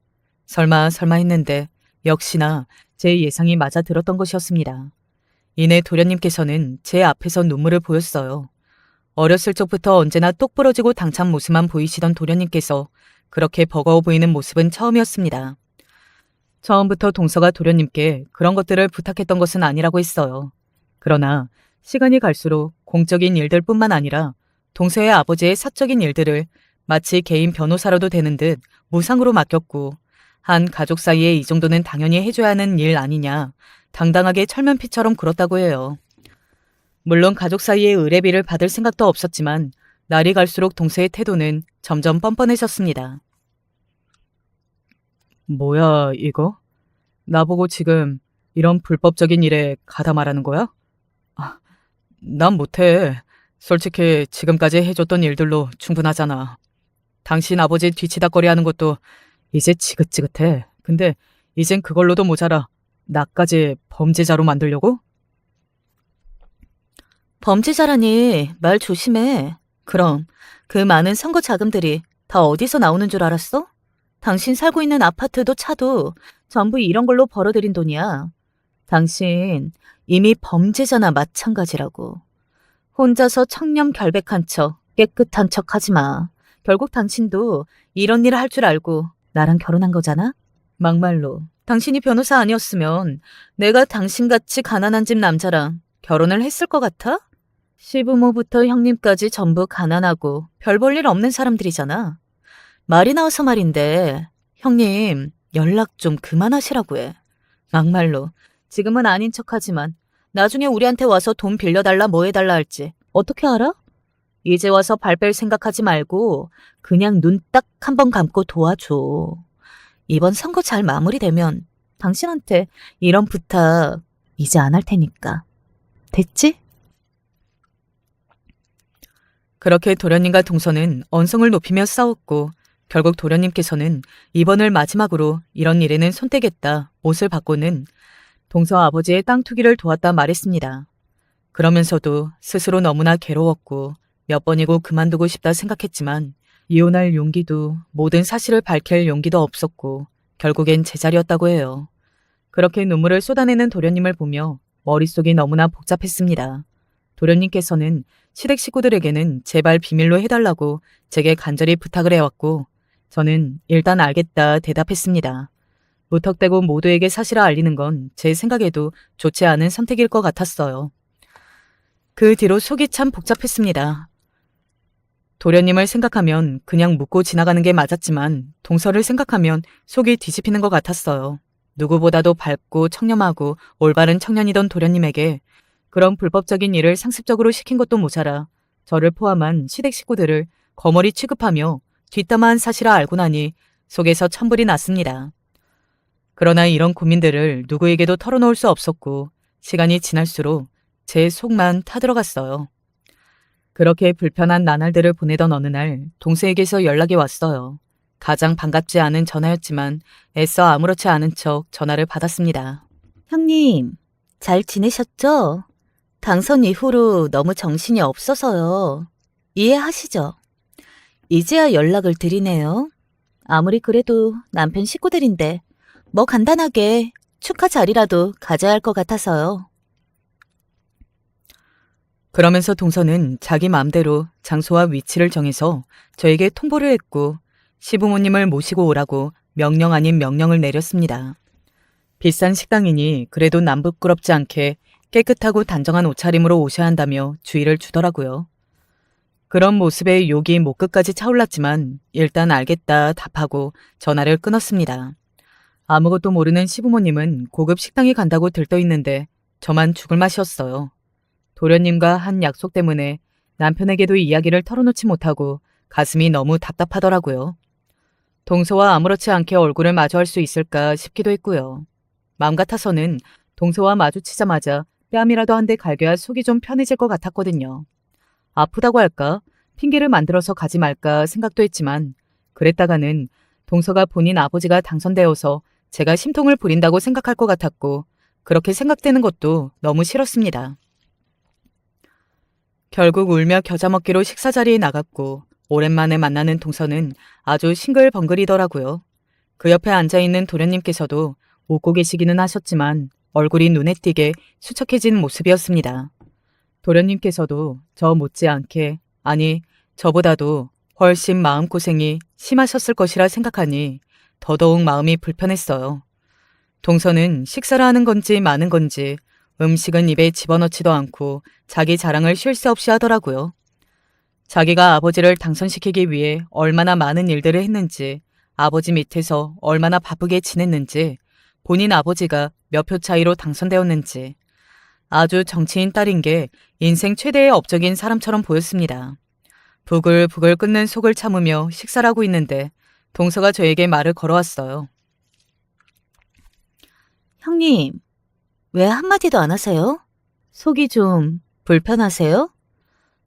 설마 했는데 역시나 제 예상이 맞아 들었던 것이었습니다. 이내 도련님께서는 제 앞에서 눈물을 보였어요. 어렸을 적부터 언제나 똑부러지고 당찬 모습만 보이시던 도련님께서 그렇게 버거워 보이는 모습은 처음이었습니다. 처음부터 동서가 도련님께 그런 것들을 부탁했던 것은 아니라고 했어요. 그러나 시간이 갈수록 공적인 일들뿐만 아니라 동서의 아버지의 사적인 일들을 마치 개인 변호사로도 되는 듯 무상으로 맡겼고 한 가족 사이에 이 정도는 당연히 해줘야 하는 일 아니냐 당당하게 철면피처럼 굴었다고 해요. 물론 가족 사이에 의뢰비를 받을 생각도 없었지만 날이 갈수록 동서의 태도는 점점 뻔뻔해졌습니다. 뭐야 이거? 나보고 지금 이런 불법적인 일에 가담하라는 거야? 난 못해. 솔직히 지금까지 해줬던 일들로 충분하잖아. 당신 아버지 뒤치다거리 하는 것도 이제 지긋지긋해. 근데 이젠 그걸로도 모자라. 나까지 범죄자로 만들려고? 범죄자라니 말 조심해. 그럼 그 많은 선거 자금들이 다 어디서 나오는 줄 알았어? 당신 살고 있는 아파트도 차도 전부 이런 걸로 벌어들인 돈이야. 당신 이미 범죄자나 마찬가지라고. 혼자서 청렴결백한 척, 깨끗한 척 하지 마. 결국 당신도 이런 일을 할 줄 알고 나랑 결혼한 거잖아? 막말로 당신이 변호사 아니었으면 내가 당신같이 가난한 집 남자랑 결혼을 했을 것 같아? 시부모부터 형님까지 전부 가난하고 별 볼 일 없는 사람들이잖아. 말이 나와서 말인데 형님 연락 좀 그만하시라고 해. 막말로 지금은 아닌 척하지만 나중에 우리한테 와서 돈 빌려달라 뭐 해달라 할지 어떻게 알아? 이제 와서 발 뺄 생각하지 말고 그냥 눈 딱 한 번 감고 도와줘. 이번 선거 잘 마무리되면 당신한테 이런 부탁 이제 안 할 테니까. 됐지? 그렇게 도련님과 동서는 언성을 높이며 싸웠고 결국 도련님께서는 이번을 마지막으로 이런 일에는 손떼겠다 못을 받고는 동서 아버지의 땅 투기를 도왔다 말했습니다. 그러면서도 스스로 너무나 괴로웠고 몇 번이고 그만두고 싶다 생각했지만 이혼할 용기도 모든 사실을 밝힐 용기도 없었고 결국엔 제자리였다고 해요. 그렇게 눈물을 쏟아내는 도련님을 보며 머릿속이 너무나 복잡했습니다. 도련님께서는 시댁 식구들에게는 제발 비밀로 해달라고 제게 간절히 부탁을 해왔고 저는 일단 알겠다 대답했습니다. 무턱대고 모두에게 사실을 알리는 건 제 생각에도 좋지 않은 선택일 것 같았어요. 그 뒤로 속이 참 복잡했습니다. 도련님을 생각하면 그냥 묻고 지나가는 게 맞았지만 동서를 생각하면 속이 뒤집히는 것 같았어요. 누구보다도 밝고 청렴하고 올바른 청년이던 도련님에게 그런 불법적인 일을 상습적으로 시킨 것도 모자라 저를 포함한 시댁 식구들을 거머리 취급하며 뒷담화한 사실을 알고 나니 속에서 천불이 났습니다. 그러나 이런 고민들을 누구에게도 털어놓을 수 없었고 시간이 지날수록 제 속만 타들어갔어요. 그렇게 불편한 나날들을 보내던 어느 날 동생에게서 연락이 왔어요. 가장 반갑지 않은 전화였지만 애써 아무렇지 않은 척 전화를 받았습니다. 형님, 잘 지내셨죠? 당선 이후로 너무 정신이 없어서요. 이해하시죠? 이제야 연락을 드리네요. 아무리 그래도 남편 식구들인데 뭐 간단하게 축하 자리라도 가져야 할 것 같아서요. 그러면서 동서는 자기 마음대로 장소와 위치를 정해서 저에게 통보를 했고 시부모님을 모시고 오라고 명령 아닌 명령을 내렸습니다. 비싼 식당이니 그래도 남부끄럽지 않게 깨끗하고 단정한 옷차림으로 오셔야 한다며 주의를 주더라고요. 그런 모습에 욕이 목끝까지 차올랐지만 일단 알겠다 답하고 전화를 끊었습니다. 아무것도 모르는 시부모님은 고급 식당에 간다고 들떠있는데 저만 죽을 맛이었어요. 도련님과 한 약속 때문에 남편에게도 이야기를 털어놓지 못하고 가슴이 너무 답답하더라고요. 동서와 아무렇지 않게 얼굴을 마주할 수 있을까 싶기도 했고요. 마음 같아서는 동서와 마주치자마자 뺨이라도 한 대 갈겨야 속이 좀 편해질 것 같았거든요. 아프다고 할까? 핑계를 만들어서 가지 말까 생각도 했지만 그랬다가는 동서가 본인 아버지가 당선되어서 제가 심통을 부린다고 생각할 것 같았고 그렇게 생각되는 것도 너무 싫었습니다. 결국 울며 겨자 먹기로 식사 자리에 나갔고 오랜만에 만나는 동서는 아주 싱글벙글이더라고요. 그 옆에 앉아있는 도련님께서도 웃고 계시기는 하셨지만 얼굴이 눈에 띄게 수척해진 모습이었습니다. 도련님께서도 저 못지않게, 아니 저보다도 훨씬 마음고생이 심하셨을 것이라 생각하니 더더욱 마음이 불편했어요. 동서는 식사를 하는 건지 마는 건지 음식은 입에 집어넣지도 않고 자기 자랑을 쉴 새 없이 하더라고요. 자기가 아버지를 당선시키기 위해 얼마나 많은 일들을 했는지, 아버지 밑에서 얼마나 바쁘게 지냈는지, 본인 아버지가 몇 표 차이로 당선되었는지, 아주 정치인 딸인 게 인생 최대의 업적인 사람처럼 보였습니다. 부글부글 끓는 속을 참으며 식사를 하고 있는데 동서가 저에게 말을 걸어왔어요. 형님, 왜 한마디도 안 하세요? 속이 좀 불편하세요?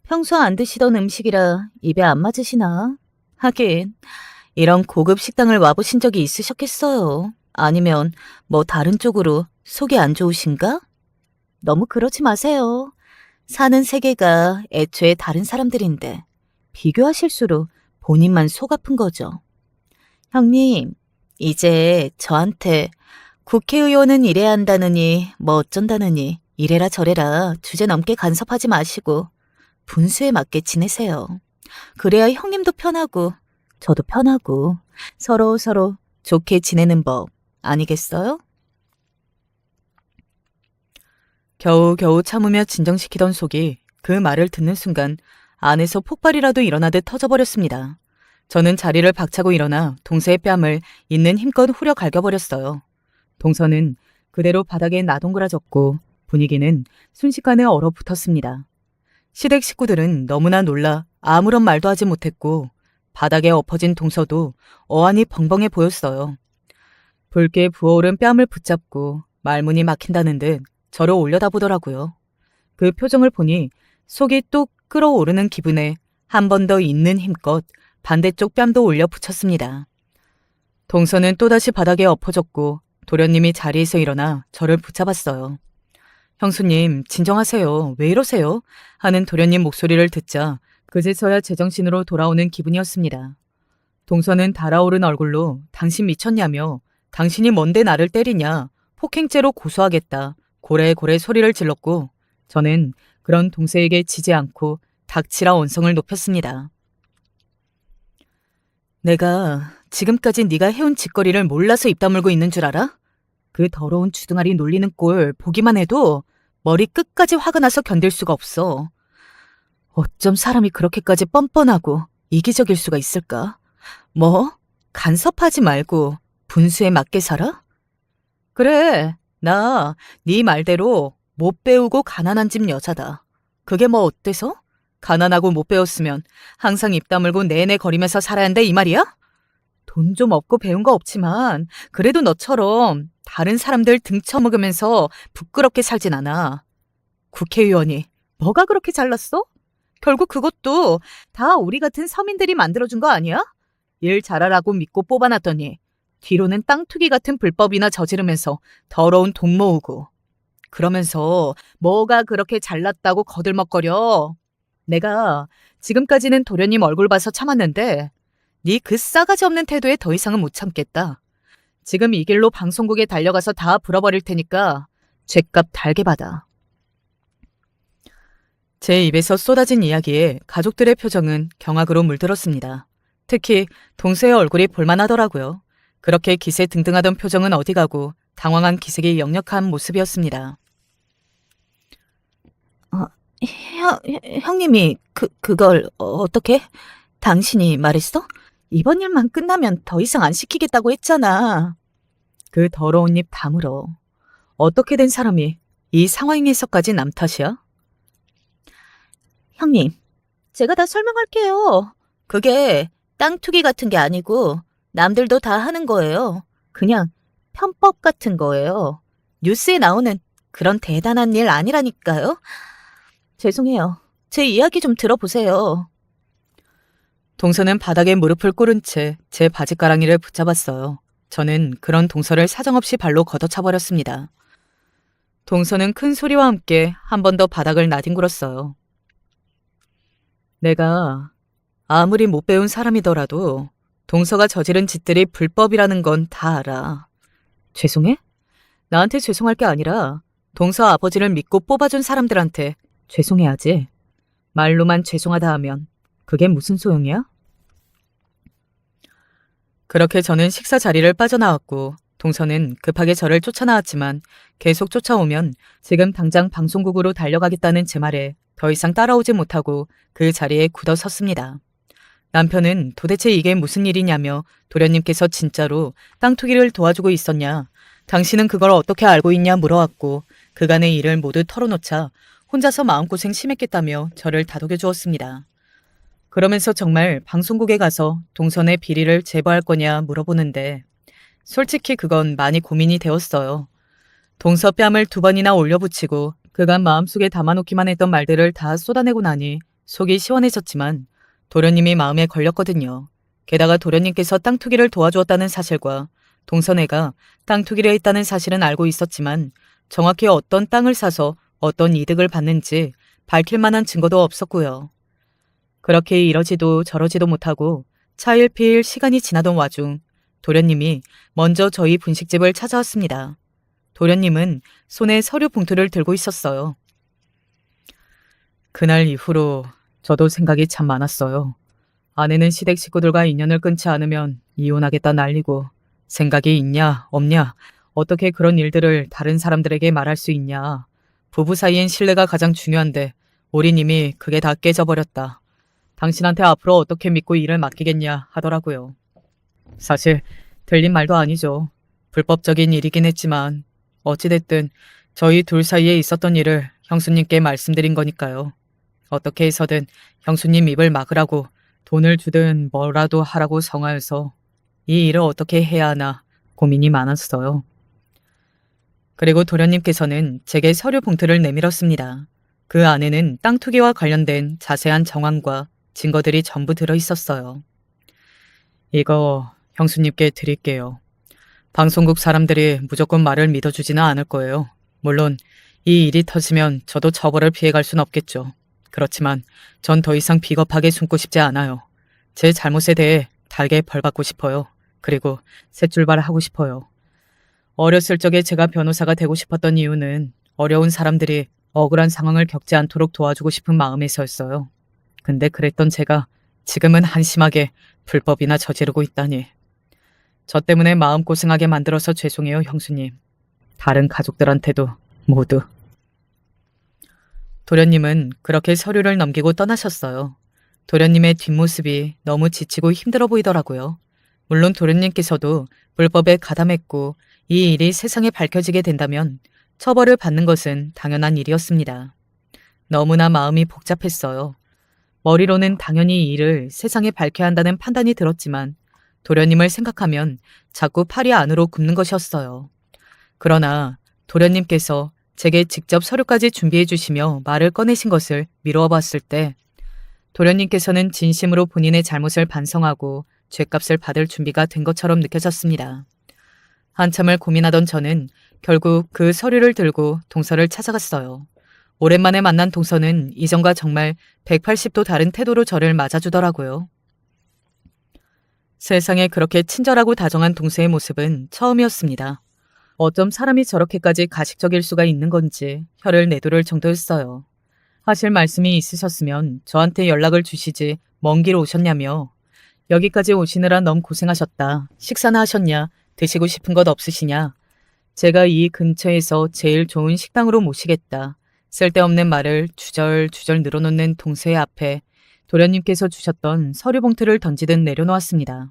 평소 안 드시던 음식이라 입에 안 맞으시나? 하긴 이런 고급 식당을 와보신 적이 있으셨겠어요. 아니면 뭐 다른 쪽으로 속이 안 좋으신가? 너무 그러지 마세요. 사는 세계가 애초에 다른 사람들인데 비교하실수록 본인만 속 아픈 거죠. 형님, 이제 저한테 국회의원은 이래야 한다느니 뭐 어쩐다느니 이래라 저래라 주제넘게 간섭하지 마시고 분수에 맞게 지내세요. 그래야 형님도 편하고 저도 편하고 서로 좋게 지내는 법 아니겠어요? 겨우겨우 참으며 진정시키던 속이 그 말을 듣는 순간 안에서 폭발이라도 일어나듯 터져버렸습니다. 저는 자리를 박차고 일어나 동서의 뺨을 있는 힘껏 후려 갈겨버렸어요. 동서는 그대로 바닥에 나동그라졌고 분위기는 순식간에 얼어붙었습니다. 시댁 식구들은 너무나 놀라 아무런 말도 하지 못했고 바닥에 엎어진 동서도 어안이 벙벙해 보였어요. 붉게 부어오른 뺨을 붙잡고 말문이 막힌다는 듯 저를 올려다보더라고요. 그 표정을 보니 속이 뚝 끓어오르는 기분에 한 번 더 있는 힘껏 반대쪽 뺨도 올려 붙였습니다. 동서는 또다시 바닥에 엎어졌고 도련님이 자리에서 일어나 저를 붙잡았어요. 형수님, 진정하세요. 왜 이러세요? 하는 도련님 목소리를 듣자 그제서야 제정신으로 돌아오는 기분이었습니다. 동서는 달아오른 얼굴로 당신 미쳤냐며 당신이 뭔데 나를 때리냐 폭행죄로 고소하겠다 고래고래 소리를 질렀고 저는 그런 동서에게 지지 않고 닥치라 언성을 높였습니다. 내가 지금까지 네가 해온 짓거리를 몰라서 입 다물고 있는 줄 알아? 그 더러운 주둥아리 놀리는 꼴 보기만 해도 머리 끝까지 화가 나서 견딜 수가 없어. 어쩜 사람이 그렇게까지 뻔뻔하고 이기적일 수가 있을까? 뭐? 간섭하지 말고 분수에 맞게 살아? 그래, 나 네 말대로 못 배우고 가난한 집 여자다. 그게 뭐 어때서? 가난하고 못 배웠으면 항상 입 다물고 내내 거리면서 살아야 한다 이 말이야? 돈 좀 없고 배운 거 없지만 그래도 너처럼 다른 사람들 등쳐먹으면서 부끄럽게 살진 않아. 국회의원이 뭐가 그렇게 잘났어? 결국 그것도 다 우리 같은 서민들이 만들어준 거 아니야? 일 잘하라고 믿고 뽑아놨더니 뒤로는 땅 투기 같은 불법이나 저지르면서 더러운 돈 모으고 그러면서 뭐가 그렇게 잘났다고 거들먹거려. 내가 지금까지는 도련님 얼굴 봐서 참았는데 네 그 싸가지 없는 태도에 더 이상은 못 참겠다. 지금 이 길로 방송국에 달려가서 다 불어버릴 테니까 죗값 달게 받아. 제 입에서 쏟아진 이야기에 가족들의 표정은 경악으로 물들었습니다. 특히 동서의 얼굴이 볼만하더라고요. 그렇게 기세 등등하던 표정은 어디 가고 당황한 기색이 역력한 모습이었습니다. 형님이 그걸 어떻게? 당신이 말했어? 이번 일만 끝나면 더 이상 안 시키겠다고 했잖아. 그 더러운 입 다물어. 어떻게 된 사람이 이 상황에서까지 남 탓이야? 형님, 제가 다 설명할게요. 그게 땅 투기 같은 게 아니고 남들도 다 하는 거예요. 그냥 편법 같은 거예요. 뉴스에 나오는 그런 대단한 일 아니라니까요. 죄송해요. 제 이야기 좀 들어보세요. 동서는 바닥에 무릎을 꿇은 채 제 바지가랑이를 붙잡았어요. 저는 그런 동서를 사정없이 발로 걷어차버렸습니다. 동서는 큰 소리와 함께 한 번 더 바닥을 나뒹굴었어요. 내가 아무리 못 배운 사람이더라도 동서가 저지른 짓들이 불법이라는 건 다 알아. 죄송해? 나한테 죄송할 게 아니라 동서 아버지를 믿고 뽑아준 사람들한테 죄송해야지. 말로만 죄송하다 하면 그게 무슨 소용이야? 그렇게 저는 식사 자리를 빠져나왔고 동서는 급하게 저를 쫓아나왔지만 계속 쫓아오면 지금 당장 방송국으로 달려가겠다는 제 말에 더 이상 따라오지 못하고 그 자리에 굳어섰습니다. 남편은 도대체 이게 무슨 일이냐며 도련님께서 진짜로 땅 투기를 도와주고 있었냐, 당신은 그걸 어떻게 알고 있냐 물어왔고 그간의 일을 모두 털어놓자 혼자서 마음고생 심했겠다며 저를 다독여 주었습니다. 그러면서 정말 방송국에 가서 동선의 비리를 제보할 거냐 물어보는데 솔직히 그건 많이 고민이 되었어요. 동서 뺨을 2번이나 올려붙이고 그간 마음속에 담아놓기만 했던 말들을 다 쏟아내고 나니 속이 시원해졌지만 도련님이 마음에 걸렸거든요. 게다가 도련님께서 땅 투기를 도와주었다는 사실과 동선애가 땅 투기를 했다는 사실은 알고 있었지만 정확히 어떤 땅을 사서 어떤 이득을 받는지 밝힐 만한 증거도 없었고요. 그렇게 이러지도 저러지도 못하고 차일피일 시간이 지나던 와중 도련님이 먼저 저희 분식집을 찾아왔습니다. 도련님은 손에 서류 봉투를 들고 있었어요. 그날 이후로 저도 생각이 참 많았어요. 아내는 시댁 식구들과 인연을 끊지 않으면 이혼하겠다 난리고 생각이 있냐 없냐 어떻게 그런 일들을 다른 사람들에게 말할 수 있냐. 부부 사이엔 신뢰가 가장 중요한데 우리 님이 그게 다 깨져버렸다. 당신한테 앞으로 어떻게 믿고 일을 맡기겠냐 하더라고요. 사실 들린 말도 아니죠. 불법적인 일이긴 했지만 어찌됐든 저희 둘 사이에 있었던 일을 형수님께 말씀드린 거니까요. 어떻게 해서든 형수님 입을 막으라고 돈을 주든 뭐라도 하라고 성하여서 이 일을 어떻게 해야 하나 고민이 많았어요. 그리고 도련님께서는 제게 서류 봉투를 내밀었습니다. 그 안에는 땅 투기와 관련된 자세한 정황과 증거들이 전부 들어있었어요. 이거 형수님께 드릴게요. 방송국 사람들이 무조건 말을 믿어주지는 않을 거예요. 물론 이 일이 터지면 저도 처벌을 피해갈 순 없겠죠. 그렇지만 전 더 이상 비겁하게 숨고 싶지 않아요. 제 잘못에 대해 달게 벌받고 싶어요. 그리고 새 출발하고 싶어요. 어렸을 적에 제가 변호사가 되고 싶었던 이유는 어려운 사람들이 억울한 상황을 겪지 않도록 도와주고 싶은 마음에서였어요. 근데 그랬던 제가 지금은 한심하게 불법이나 저지르고 있다니. 저 때문에 마음고생하게 만들어서 죄송해요, 형수님. 다른 가족들한테도 모두. 도련님은 그렇게 서류를 넘기고 떠나셨어요. 도련님의 뒷모습이 너무 지치고 힘들어 보이더라고요. 물론 도련님께서도 불법에 가담했고 이 일이 세상에 밝혀지게 된다면 처벌을 받는 것은 당연한 일이었습니다. 너무나 마음이 복잡했어요. 머리로는 당연히 이 일을 세상에 밝혀야 한다는 판단이 들었지만 도련님을 생각하면 자꾸 팔이 안으로 굽는 것이었어요. 그러나 도련님께서 제게 직접 서류까지 준비해 주시며 말을 꺼내신 것을 미루어 봤을 때 도련님께서는 진심으로 본인의 잘못을 반성하고 죗값을 받을 준비가 된 것처럼 느껴졌습니다. 한참을 고민하던 저는 결국 그 서류를 들고 동서를 찾아갔어요. 오랜만에 만난 동서는 이전과 정말 180도 다른 태도로 저를 맞아주더라고요. 세상에 그렇게 친절하고 다정한 동서의 모습은 처음이었습니다. 어쩜 사람이 저렇게까지 가식적일 수가 있는 건지 혀를 내두를 정도였어요. 하실 말씀이 있으셨으면 저한테 연락을 주시지 먼 길 오셨냐며 여기까지 오시느라 너무 고생하셨다. 식사나 하셨냐? 드시고 싶은 것 없으시냐? 제가 이 근처에서 제일 좋은 식당으로 모시겠다. 쓸데없는 말을 주절주절 늘어놓는 동서의 앞에 도련님께서 주셨던 서류 봉투를 던지듯 내려놓았습니다.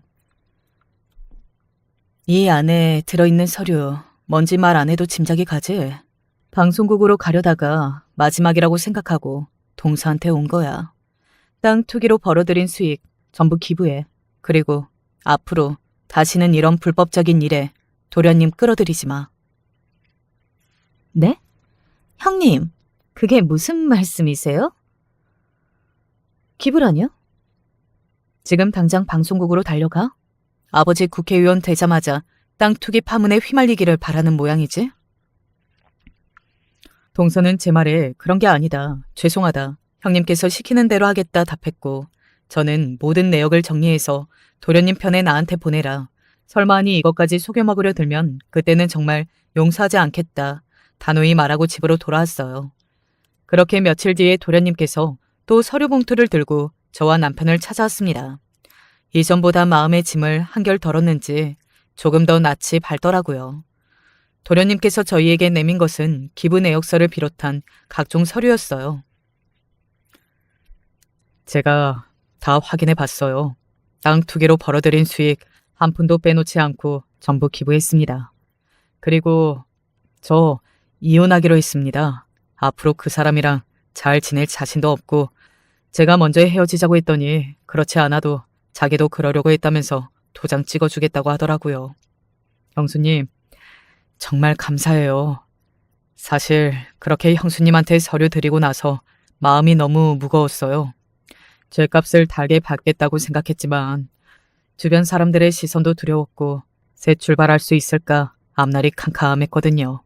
이 안에 들어있는 서류, 뭔지 말 안 해도 짐작이 가지? 방송국으로 가려다가 마지막이라고 생각하고 동서한테 온 거야. 땅 투기로 벌어들인 수익 전부 기부해. 그리고 앞으로 다시는 이런 불법적인 일에 도련님 끌어들이지 마. 네? 형님, 그게 무슨 말씀이세요? 기부라뇨? 지금 당장 방송국으로 달려가. 아버지 국회의원 되자마자 땅 투기 파문에 휘말리기를 바라는 모양이지? 동서는 제 말에 그런 게 아니다. 죄송하다. 형님께서 시키는 대로 하겠다 답했고 저는 모든 내역을 정리해서 도련님 편에 나한테 보내라. 설마하니 이것까지 속여먹으려 들면 그때는 정말 용서하지 않겠다. 단호히 말하고 집으로 돌아왔어요. 그렇게 며칠 뒤에 도련님께서 또 서류 봉투를 들고 저와 남편을 찾아왔습니다. 이전보다 마음의 짐을 한결 덜었는지 조금 더 낯이 밝더라고요. 도련님께서 저희에게 내민 것은 기부 내역서를 비롯한 각종 서류였어요. 제가 다 확인해 봤어요. 땅 투기로 벌어들인 수익 한 푼도 빼놓지 않고 전부 기부했습니다. 그리고 저 이혼하기로 했습니다. 앞으로 그 사람이랑 잘 지낼 자신도 없고 제가 먼저 헤어지자고 했더니 그렇지 않아도 자기도 그러려고 했다면서 도장 찍어주겠다고 하더라고요. 형수님, 정말 감사해요. 사실 그렇게 형수님한테 서류 드리고 나서 마음이 너무 무거웠어요. 죗값을 달게 받겠다고 생각했지만 주변 사람들의 시선도 두려웠고 새 출발할 수 있을까 앞날이 캄캄했거든요.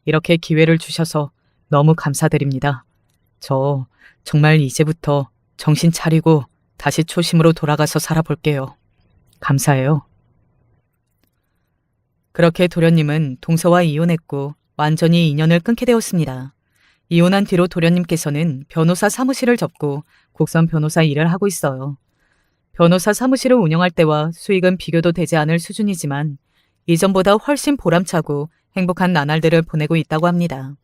이렇게 기회를 주셔서 너무 감사드립니다. 저 정말 이제부터 정신 차리고 다시 초심으로 돌아가서 살아볼게요. 감사해요. 그렇게 도련님은 동서와 이혼했고 완전히 인연을 끊게 되었습니다. 이혼한 뒤로 도련님께서는 변호사 사무실을 접고 국선 변호사 일을 하고 있어요. 변호사 사무실을 운영할 때와 수익은 비교도 되지 않을 수준이지만 이전보다 훨씬 보람차고 행복한 나날들을 보내고 있다고 합니다.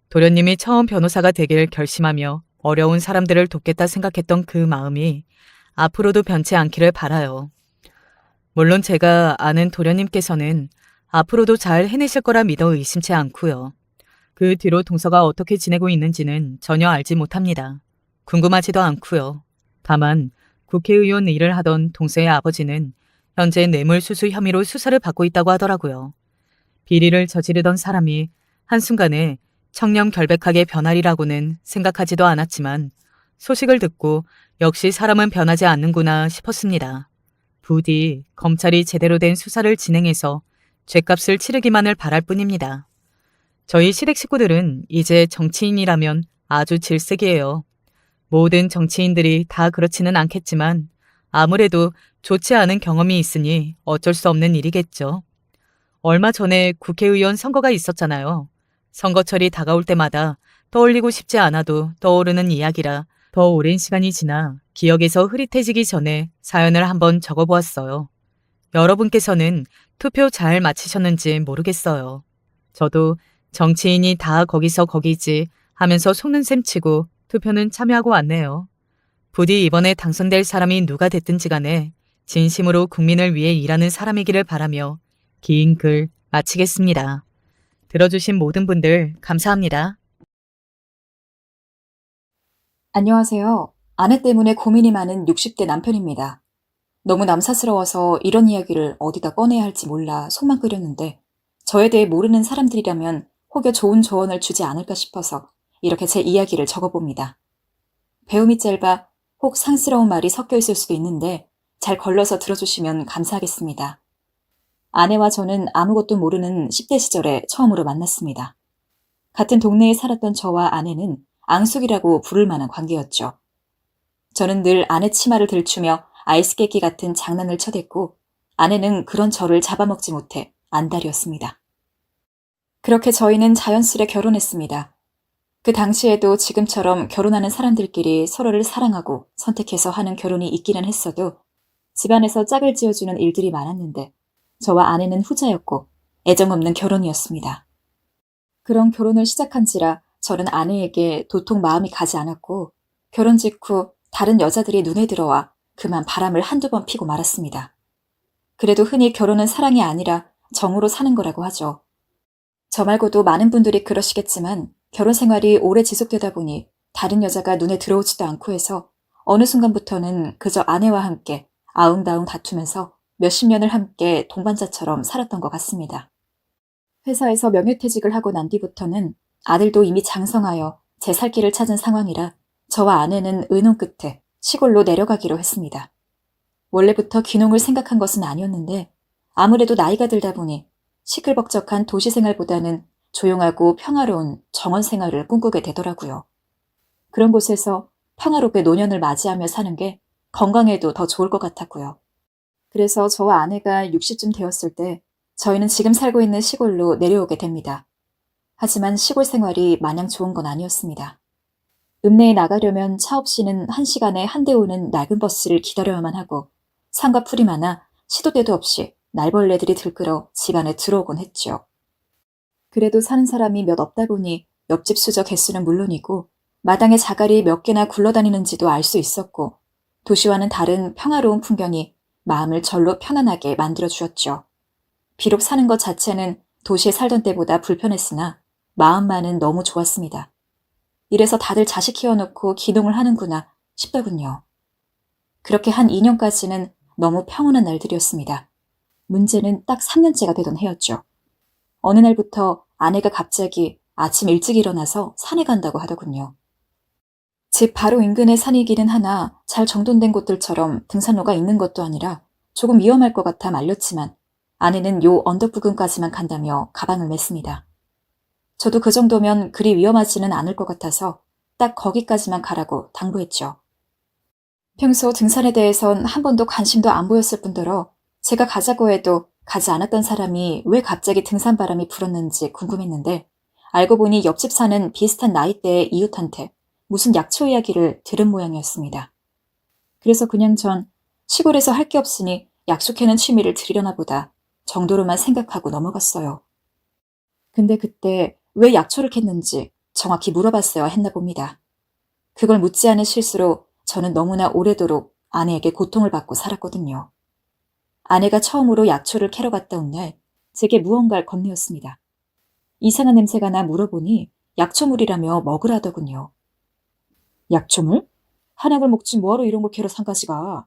도련님이 처음 변호사가 되길 결심하며 어려운 사람들을 돕겠다 생각했던 그 마음이 앞으로도 변치 않기를 바라요. 물론 제가 아는 도련님께서는 앞으로도 잘 해내실 거라 믿어 의심치 않고요. 그 뒤로 동서가 어떻게 지내고 있는지는 전혀 알지 못합니다. 궁금하지도 않고요. 다만 국회의원 일을 하던 동서의 아버지는 현재 뇌물수수 혐의로 수사를 받고 있다고 하더라고요. 비리를 저지르던 사람이 한순간에 청렴결백하게 변하리라고는 생각하지도 않았지만 소식을 듣고 역시 사람은 변하지 않는구나 싶었습니다. 부디 검찰이 제대로 된 수사를 진행해서 죗값을 치르기만을 바랄 뿐입니다. 저희 시댁 식구들은 이제 정치인이라면 아주 질색이에요. 모든 정치인들이 다 그렇지는 않겠지만 아무래도 좋지 않은 경험이 있으니 어쩔 수 없는 일이겠죠. 얼마 전에 국회의원 선거가 있었잖아요. 선거철이 다가올 때마다 떠올리고 싶지 않아도 떠오르는 이야기라 더 오랜 시간이 지나 기억에서 흐릿해지기 전에 사연을 한번 적어보았어요. 여러분께서는 투표 잘 마치셨는지 모르겠어요. 저도 정치인이 다 거기서 거기지 하면서 속는 셈 치고 투표는 참여하고 왔네요. 부디 이번에 당선될 사람이 누가 됐든지 간에 진심으로 국민을 위해 일하는 사람이기를 바라며 긴 글 마치겠습니다. 들어주신 모든 분들 감사합니다. 안녕하세요. 아내 때문에 고민이 많은 60대 남편입니다. 너무 남사스러워서 이런 이야기를 어디다 꺼내야 할지 몰라 속만 끓였는데 저에 대해 모르는 사람들이라면 혹여 좋은 조언을 주지 않을까 싶어서 이렇게 제 이야기를 적어봅니다. 배움이 짧아 혹 상스러운 말이 섞여 있을 수도 있는데 잘 걸러서 들어주시면 감사하겠습니다. 아내와 저는 아무것도 모르는 10대 시절에 처음으로 만났습니다. 같은 동네에 살았던 저와 아내는 앙숙이라고 부를 만한 관계였죠. 저는 늘 아내 치마를 들추며 아이스 깨끼 같은 장난을 쳐댔고 아내는 그런 저를 잡아먹지 못해 안달이었습니다. 그렇게 저희는 자연스레 결혼했습니다. 그 당시에도 지금처럼 결혼하는 사람들끼리 서로를 사랑하고 선택해서 하는 결혼이 있기는 했어도 집안에서 짝을 지어주는 일들이 많았는데 저와 아내는 후자였고 애정 없는 결혼이었습니다. 그런 결혼을 시작한지라 저는 아내에게 도통 마음이 가지 않았고 결혼 직후 다른 여자들이 눈에 들어와 그만 바람을 한두 번 피고 말았습니다. 그래도 흔히 결혼은 사랑이 아니라 정으로 사는 거라고 하죠. 저 말고도 많은 분들이 그러시겠지만 결혼 생활이 오래 지속되다 보니 다른 여자가 눈에 들어오지도 않고 해서 어느 순간부터는 그저 아내와 함께 아웅다웅 다투면서 몇십 년을 함께 동반자처럼 살았던 것 같습니다. 회사에서 명예퇴직을 하고 난 뒤부터는 아들도 이미 장성하여 제 살 길을 찾은 상황이라 저와 아내는 의논 끝에 시골로 내려가기로 했습니다. 원래부터 귀농을 생각한 것은 아니었는데 아무래도 나이가 들다 보니 시끌벅적한 도시 생활보다는 조용하고 평화로운 정원 생활을 꿈꾸게 되더라고요. 그런 곳에서 평화롭게 노년을 맞이하며 사는 게 건강에도 더 좋을 것 같았고요. 그래서 저와 아내가 60쯤 되었을 때 저희는 지금 살고 있는 시골로 내려오게 됩니다. 하지만 시골 생활이 마냥 좋은 건 아니었습니다. 읍내에 나가려면 차 없이는 1시간에 한 대 오는 낡은 버스를 기다려야만 하고 산과 풀이 많아 시도 때도 없이 날벌레들이 들끓어 집 안에 들어오곤 했죠. 그래도 사는 사람이 몇 없다 보니 옆집 수저 개수는 물론이고 마당에 자갈이 몇 개나 굴러다니는지도 알 수 있었고 도시와는 다른 평화로운 풍경이 마음을 절로 편안하게 만들어주었죠. 비록 사는 것 자체는 도시에 살던 때보다 불편했으나 마음만은 너무 좋았습니다. 이래서 다들 자식 키워놓고 기농을 하는구나 싶더군요. 그렇게 한 2년까지는 너무 평온한 날들이었습니다. 문제는 딱 3년째가 되던 해였죠. 어느 날부터 아내가 갑자기 아침 일찍 일어나서 산에 간다고 하더군요. 집 바로 인근에 산이기는 하나 잘 정돈된 곳들처럼 등산로가 있는 것도 아니라 조금 위험할 것 같아 말렸지만 아내는 요 언덕 부근까지만 간다며 가방을 맸습니다. 저도 그 정도면 그리 위험하지는 않을 것 같아서 딱 거기까지만 가라고 당부했죠. 평소 등산에 대해선 한 번도 관심도 안 보였을 뿐더러 제가 가자고 해도 가지 않았던 사람이 왜 갑자기 등산 바람이 불었는지 궁금했는데 알고 보니 옆집 사는 비슷한 나이대의 이웃한테 무슨 약초 이야기를 들은 모양이었습니다. 그래서 그냥 전 시골에서 할 게 없으니 약속해는 취미를 들이려나 보다 정도로만 생각하고 넘어갔어요. 근데 그때 왜 약초를 캤는지 정확히 물어봤어야 했나 봅니다. 그걸 묻지 않은 실수로 저는 너무나 오래도록 아내에게 고통을 받고 살았거든요. 아내가 처음으로 약초를 캐러 갔다 온 날 제게 무언가를 건네었습니다. 이상한 냄새가 나 물어보니 약초물이라며 먹으라더군요. 약초물? 한약을 먹지 뭐하러 이런 걸 캐러 산까지 가.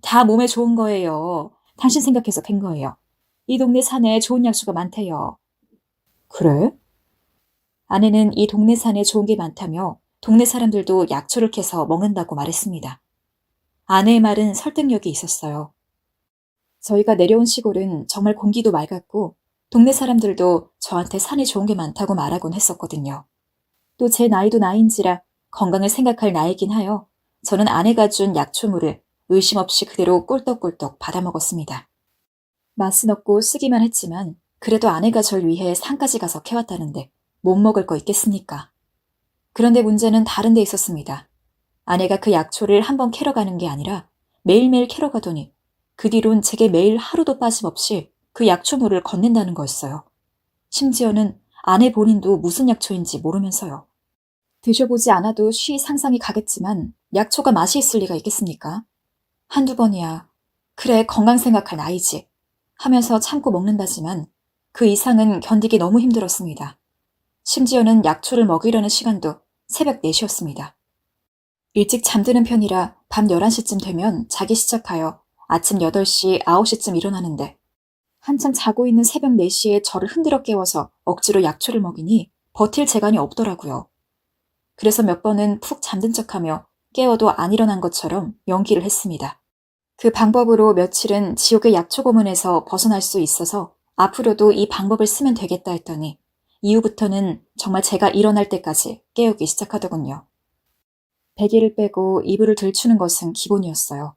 다 몸에 좋은 거예요. 당신 생각해서 캔 거예요. 이 동네 산에 좋은 약초가 많대요. 그래? 아내는 이 동네 산에 좋은 게 많다며 동네 사람들도 약초를 캐서 먹는다고 말했습니다. 아내의 말은 설득력이 있었어요. 저희가 내려온 시골은 정말 공기도 맑았고 동네 사람들도 저한테 산에 좋은 게 많다고 말하곤 했었거든요. 또 제 나이도 나이인지라 건강을 생각할 나이긴 하여 저는 아내가 준 약초물을 의심 없이 그대로 꿀떡꿀떡 받아먹었습니다. 맛은 없고 쓰기만 했지만 그래도 아내가 절 위해 산까지 가서 캐왔다는데 못 먹을 거 있겠습니까? 그런데 문제는 다른 데 있었습니다. 아내가 그 약초를 한번 캐러 가는 게 아니라 매일매일 캐러 가더니 그 뒤론 제게 매일 하루도 빠짐없이 그 약초물을 건넨다는 거였어요. 심지어는 아내 본인도 무슨 약초인지 모르면서요. 드셔보지 않아도 쉬 상상이 가겠지만 약초가 맛이 있을 리가 있겠습니까? 한두 번이야. 그래, 건강 생각할 나이지. 하면서 참고 먹는다지만 그 이상은 견디기 너무 힘들었습니다. 심지어는 약초를 먹이려는 시간도 새벽 4시였습니다. 일찍 잠드는 편이라 밤 11시쯤 되면 자기 시작하여 아침 8시, 9시쯤 일어나는데 한창 자고 있는 새벽 4시에 저를 흔들어 깨워서 억지로 약초를 먹이니 버틸 재간이 없더라고요. 그래서 몇 번은 푹 잠든 척하며 깨워도 안 일어난 것처럼 연기를 했습니다. 그 방법으로 며칠은 지옥의 약초 고문에서 벗어날 수 있어서 앞으로도 이 방법을 쓰면 되겠다 했더니 이후부터는 정말 제가 일어날 때까지 깨우기 시작하더군요. 베개를 빼고 이불을 들추는 것은 기본이었어요.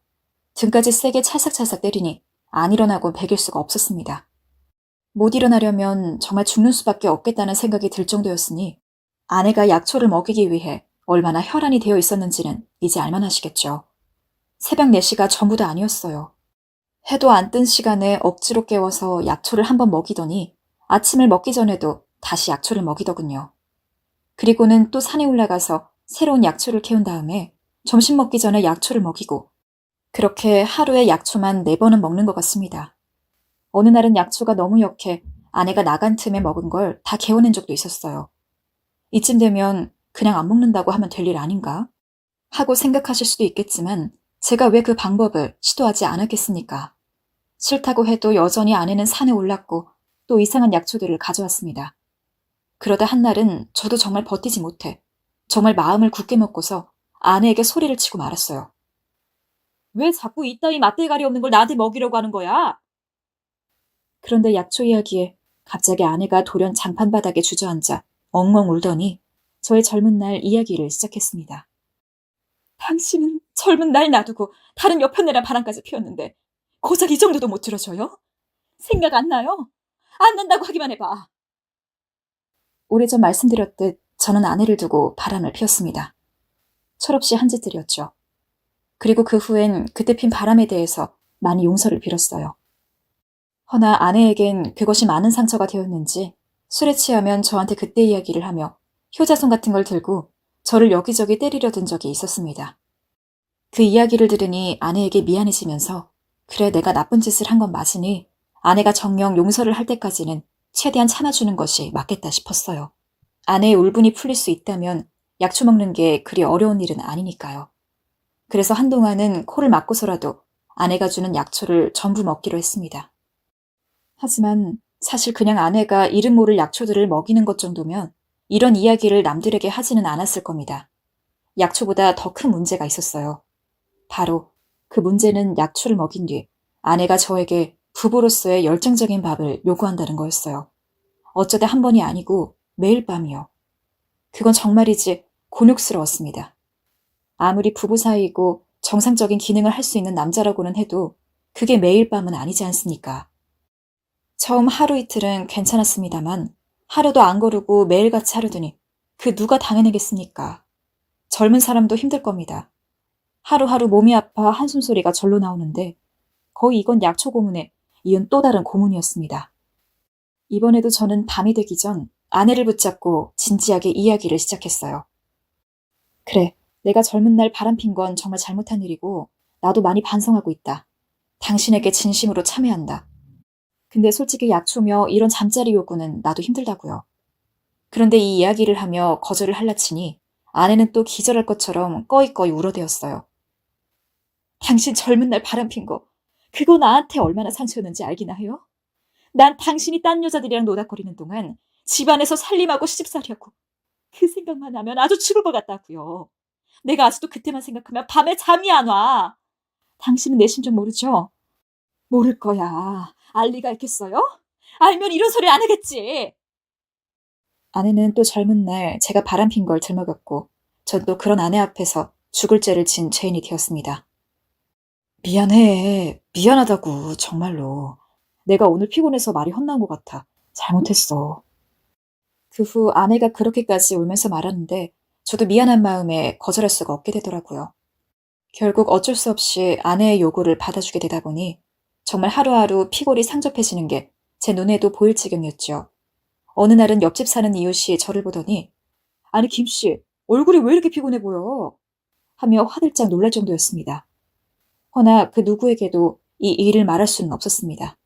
등까지 세게 찰싹찰싹 때리니 안 일어나고 베길 수가 없었습니다. 못 일어나려면 정말 죽는 수밖에 없겠다는 생각이 들 정도였으니 아내가 약초를 먹이기 위해 얼마나 혈안이 되어 있었는지는 이제 알만하시겠죠. 새벽 4시가 전부도 아니었어요. 해도 안 뜬 시간에 억지로 깨워서 약초를 한번 먹이더니 아침을 먹기 전에도 다시 약초를 먹이더군요. 그리고는 또 산에 올라가서 새로운 약초를 캐온 다음에 점심 먹기 전에 약초를 먹이고 그렇게 하루에 약초만 4번은 먹는 것 같습니다. 어느 날은 약초가 너무 역해 아내가 나간 틈에 먹은 걸 다 개워낸 적도 있었어요. 이쯤 되면 그냥 안 먹는다고 하면 될 일 아닌가? 하고 생각하실 수도 있겠지만 제가 왜 그 방법을 시도하지 않았겠습니까? 싫다고 해도 여전히 아내는 산에 올랐고 또 이상한 약초들을 가져왔습니다. 그러다 한날은 저도 정말 버티지 못해 정말 마음을 굳게 먹고서 아내에게 소리를 치고 말았어요. 왜 자꾸 이따위 맛대가리 없는 걸 나한테 먹이려고 하는 거야? 그런데 약초 이야기에 갑자기 아내가 돌연 장판 바닥에 주저앉아 엉엉 울더니 저의 젊은 날 이야기를 시작했습니다. 당신은 젊은 날 놔두고 다른 여편네랑 바람까지 피웠는데 고작 이 정도도 못 들어줘요? 생각 안 나요? 안 난다고 하기만 해봐. 오래전 말씀드렸듯 저는 아내를 두고 바람을 피웠습니다. 철없이 한 짓들이었죠. 그리고 그 후엔 그때 핀 바람에 대해서 많이 용서를 빌었어요. 허나 아내에겐 그것이 많은 상처가 되었는지 술에 취하면 저한테 그때 이야기를 하며 효자손 같은 걸 들고 저를 여기저기 때리려 든 적이 있었습니다. 그 이야기를 들으니 아내에게 미안해지면서 그래 내가 나쁜 짓을 한 건 맞으니 아내가 정녕 용서를 할 때까지는 최대한 참아주는 것이 맞겠다 싶었어요. 아내의 울분이 풀릴 수 있다면 약초 먹는 게 그리 어려운 일은 아니니까요. 그래서 한동안은 코를 막고서라도 아내가 주는 약초를 전부 먹기로 했습니다. 하지만 사실 그냥 아내가 이름 모를 약초들을 먹이는 것 정도면 이런 이야기를 남들에게 하지는 않았을 겁니다. 약초보다 더 큰 문제가 있었어요. 바로 그 문제는 약초를 먹인 뒤 아내가 저에게 부부로서의 열정적인 밥을 요구한다는 거였어요. 어쩌다 한 번이 아니고 매일 밤이요. 그건 정말이지 곤욕스러웠습니다. 아무리 부부 사이이고 정상적인 기능을 할 수 있는 남자라고는 해도 그게 매일 밤은 아니지 않습니까? 처음 하루 이틀은 괜찮았습니다만 하루도 안 거르고 매일같이 하려더니 그 누가 당해내겠습니까? 젊은 사람도 힘들 겁니다. 하루하루 몸이 아파 한숨소리가 절로 나오는데 거의 이건 약초 고문에 이은 또 다른 고문이었습니다. 이번에도 저는 밤이 되기 전 아내를 붙잡고 진지하게 이야기를 시작했어요. 그래, 내가 젊은 날 바람핀 건 정말 잘못한 일이고 나도 많이 반성하고 있다. 당신에게 진심으로 참회한다. 근데 솔직히 약초며 이런 잠자리 요구는 나도 힘들다고요. 그런데 이 이야기를 하며 거절을 할라치니 아내는 또 기절할 것처럼 꺼이꺼이 울어대었어요. 당신 젊은 날 바람핀 거 그거 나한테 얼마나 상처였는지 알기나 해요? 난 당신이 딴 여자들이랑 노닥거리는 동안 집안에서 살림하고 시집살이하고 그 생각만 하면 아주 죽을 것 같다고요. 내가 아직도 그때만 생각하면 밤에 잠이 안 와. 당신은 내 심정 모르죠? 모를 거야. 알 리가 있겠어요? 알면 이런 소리 안 하겠지. 아내는 또 젊은 날 제가 바람핀 걸 들먹였고 전 또 그런 아내 앞에서 죽을 죄를 진 죄인이 되었습니다. 미안해. 미안하다고 정말로. 내가 오늘 피곤해서 말이 헛나온 것 같아. 잘못했어. 그 후 아내가 그렇게까지 울면서 말하는데 저도 미안한 마음에 거절할 수가 없게 되더라고요. 결국 어쩔 수 없이 아내의 요구를 받아주게 되다 보니 정말 하루하루 피골이 상접해지는 게 제 눈에도 보일 지경이었죠. 어느 날은 옆집 사는 이웃이 저를 보더니 아니 김씨 얼굴이 왜 이렇게 피곤해 보여? 하며 화들짝 놀랄 정도였습니다. 허나 그 누구에게도 이 일을 말할 수는 없었습니다.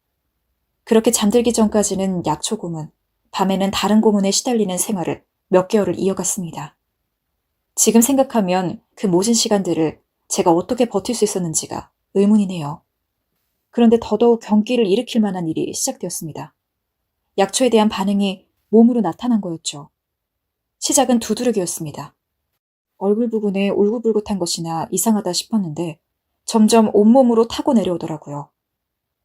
그렇게 잠들기 전까지는 약초 고문, 밤에는 다른 고문에 시달리는 생활을 몇 개월을 이어갔습니다. 지금 생각하면 그 모진 시간들을 제가 어떻게 버틸 수 있었는지가 의문이네요. 그런데 더더욱 경기를 일으킬 만한 일이 시작되었습니다. 약초에 대한 반응이 몸으로 나타난 거였죠. 시작은 두드러기였습니다. 얼굴 부분에 울긋불긋한 것이나 이상하다 싶었는데 점점 온몸으로 타고 내려오더라고요.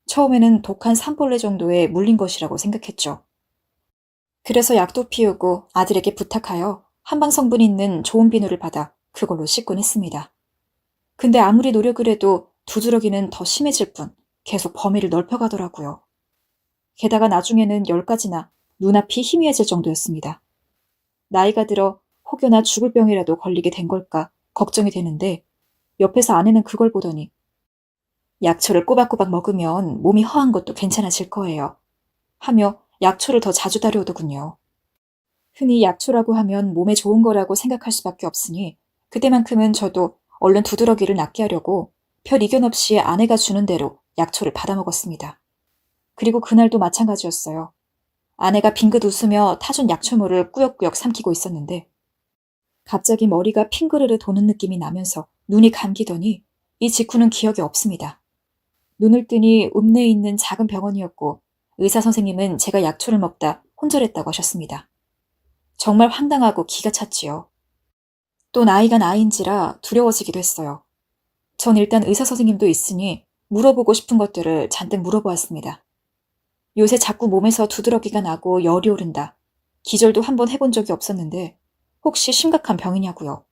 처음에는 독한 산벌레 정도에 물린 것이라고 생각했죠. 그래서 약도 피우고 아들에게 부탁하여 한방 성분 있는 좋은 비누를 받아 그걸로 씻곤 했습니다. 근데 아무리 노력을 해도 두드러기는 더 심해질 뿐 계속 범위를 넓혀가더라고요. 게다가 나중에는 10가지나 눈앞이 희미해질 정도였습니다. 나이가 들어 혹여나 죽을 병이라도 걸리게 된 걸까 걱정이 되는데 옆에서 아내는 그걸 보더니 약초를 꼬박꼬박 먹으면 몸이 허한 것도 괜찮아질 거예요. 하며 약초를 더 자주 다려오더군요. 흔히 약초라고 하면 몸에 좋은 거라고 생각할 수밖에 없으니 그때만큼은 저도 얼른 두드러기를 낫게 하려고 별 이견 없이 아내가 주는 대로 약초를 받아 먹었습니다. 그리고 그날도 마찬가지였어요. 아내가 빙긋 웃으며 타준 약초물을 꾸역꾸역 삼키고 있었는데 갑자기 머리가 핑그르르 도는 느낌이 나면서 눈이 감기더니 이 직후는 기억이 없습니다. 눈을 뜨니 읍내에 있는 작은 병원이었고 의사 선생님은 제가 약초를 먹다 혼절했다고 하셨습니다. 정말 황당하고 기가 찼지요. 또 나이가 나이인지라 두려워지기도 했어요. 전 일단 의사 선생님도 있으니 물어보고 싶은 것들을 잔뜩 물어보았습니다. 요새 자꾸 몸에서 두드러기가 나고 열이 오른다. 기절도 한번 해본 적이 없었는데 혹시 심각한 병이냐고요.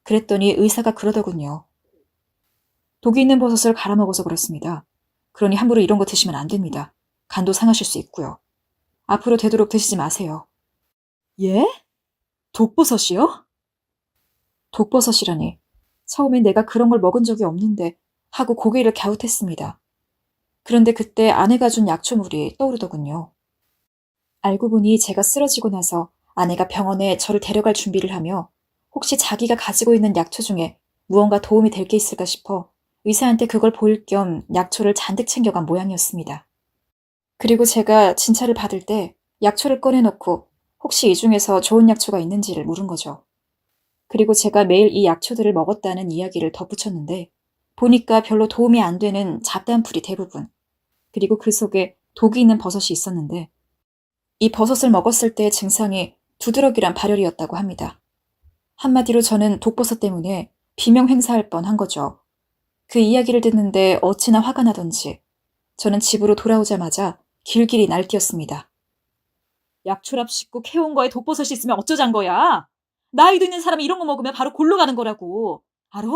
그랬더니 의사가 그러더군요. 독이 있는 버섯을 갈아 먹어서 그렇습니다. 그러니 함부로 이런 거 드시면 안 됩니다. 간도 상하실 수 있고요. 앞으로 되도록 드시지 마세요. 예? 독버섯이요? 독버섯이라니. 처음엔 내가 그런 걸 먹은 적이 없는데 하고 고개를 갸웃했습니다. 그런데 그때 아내가 준 약초물이 떠오르더군요. 알고 보니 제가 쓰러지고 나서 아내가 병원에 저를 데려갈 준비를 하며 혹시 자기가 가지고 있는 약초 중에 무언가 도움이 될 게 있을까 싶어 의사한테 그걸 보일 겸 약초를 잔뜩 챙겨간 모양이었습니다. 그리고 제가 진찰을 받을 때 약초를 꺼내놓고 혹시 이 중에서 좋은 약초가 있는지를 물은 거죠. 그리고 제가 매일 이 약초들을 먹었다는 이야기를 덧붙였는데 보니까 별로 도움이 안 되는 잡단풀이 대부분, 그리고 그 속에 독이 있는 버섯이 있었는데 이 버섯을 먹었을 때의 증상이 두드러기란 발열이었다고 합니다. 한마디로 저는 독버섯 때문에 비명 행사할 뻔한 거죠. 그 이야기를 듣는데 어찌나 화가 나던지 저는 집으로 돌아오자마자 길길이 날뛰었습니다. 약초랍 씻고 캐온 거에 독버섯이 있으면 어쩌잔 거야? 나이도 있는 사람이 이런 거 먹으면 바로 골로 가는 거라고. 알아?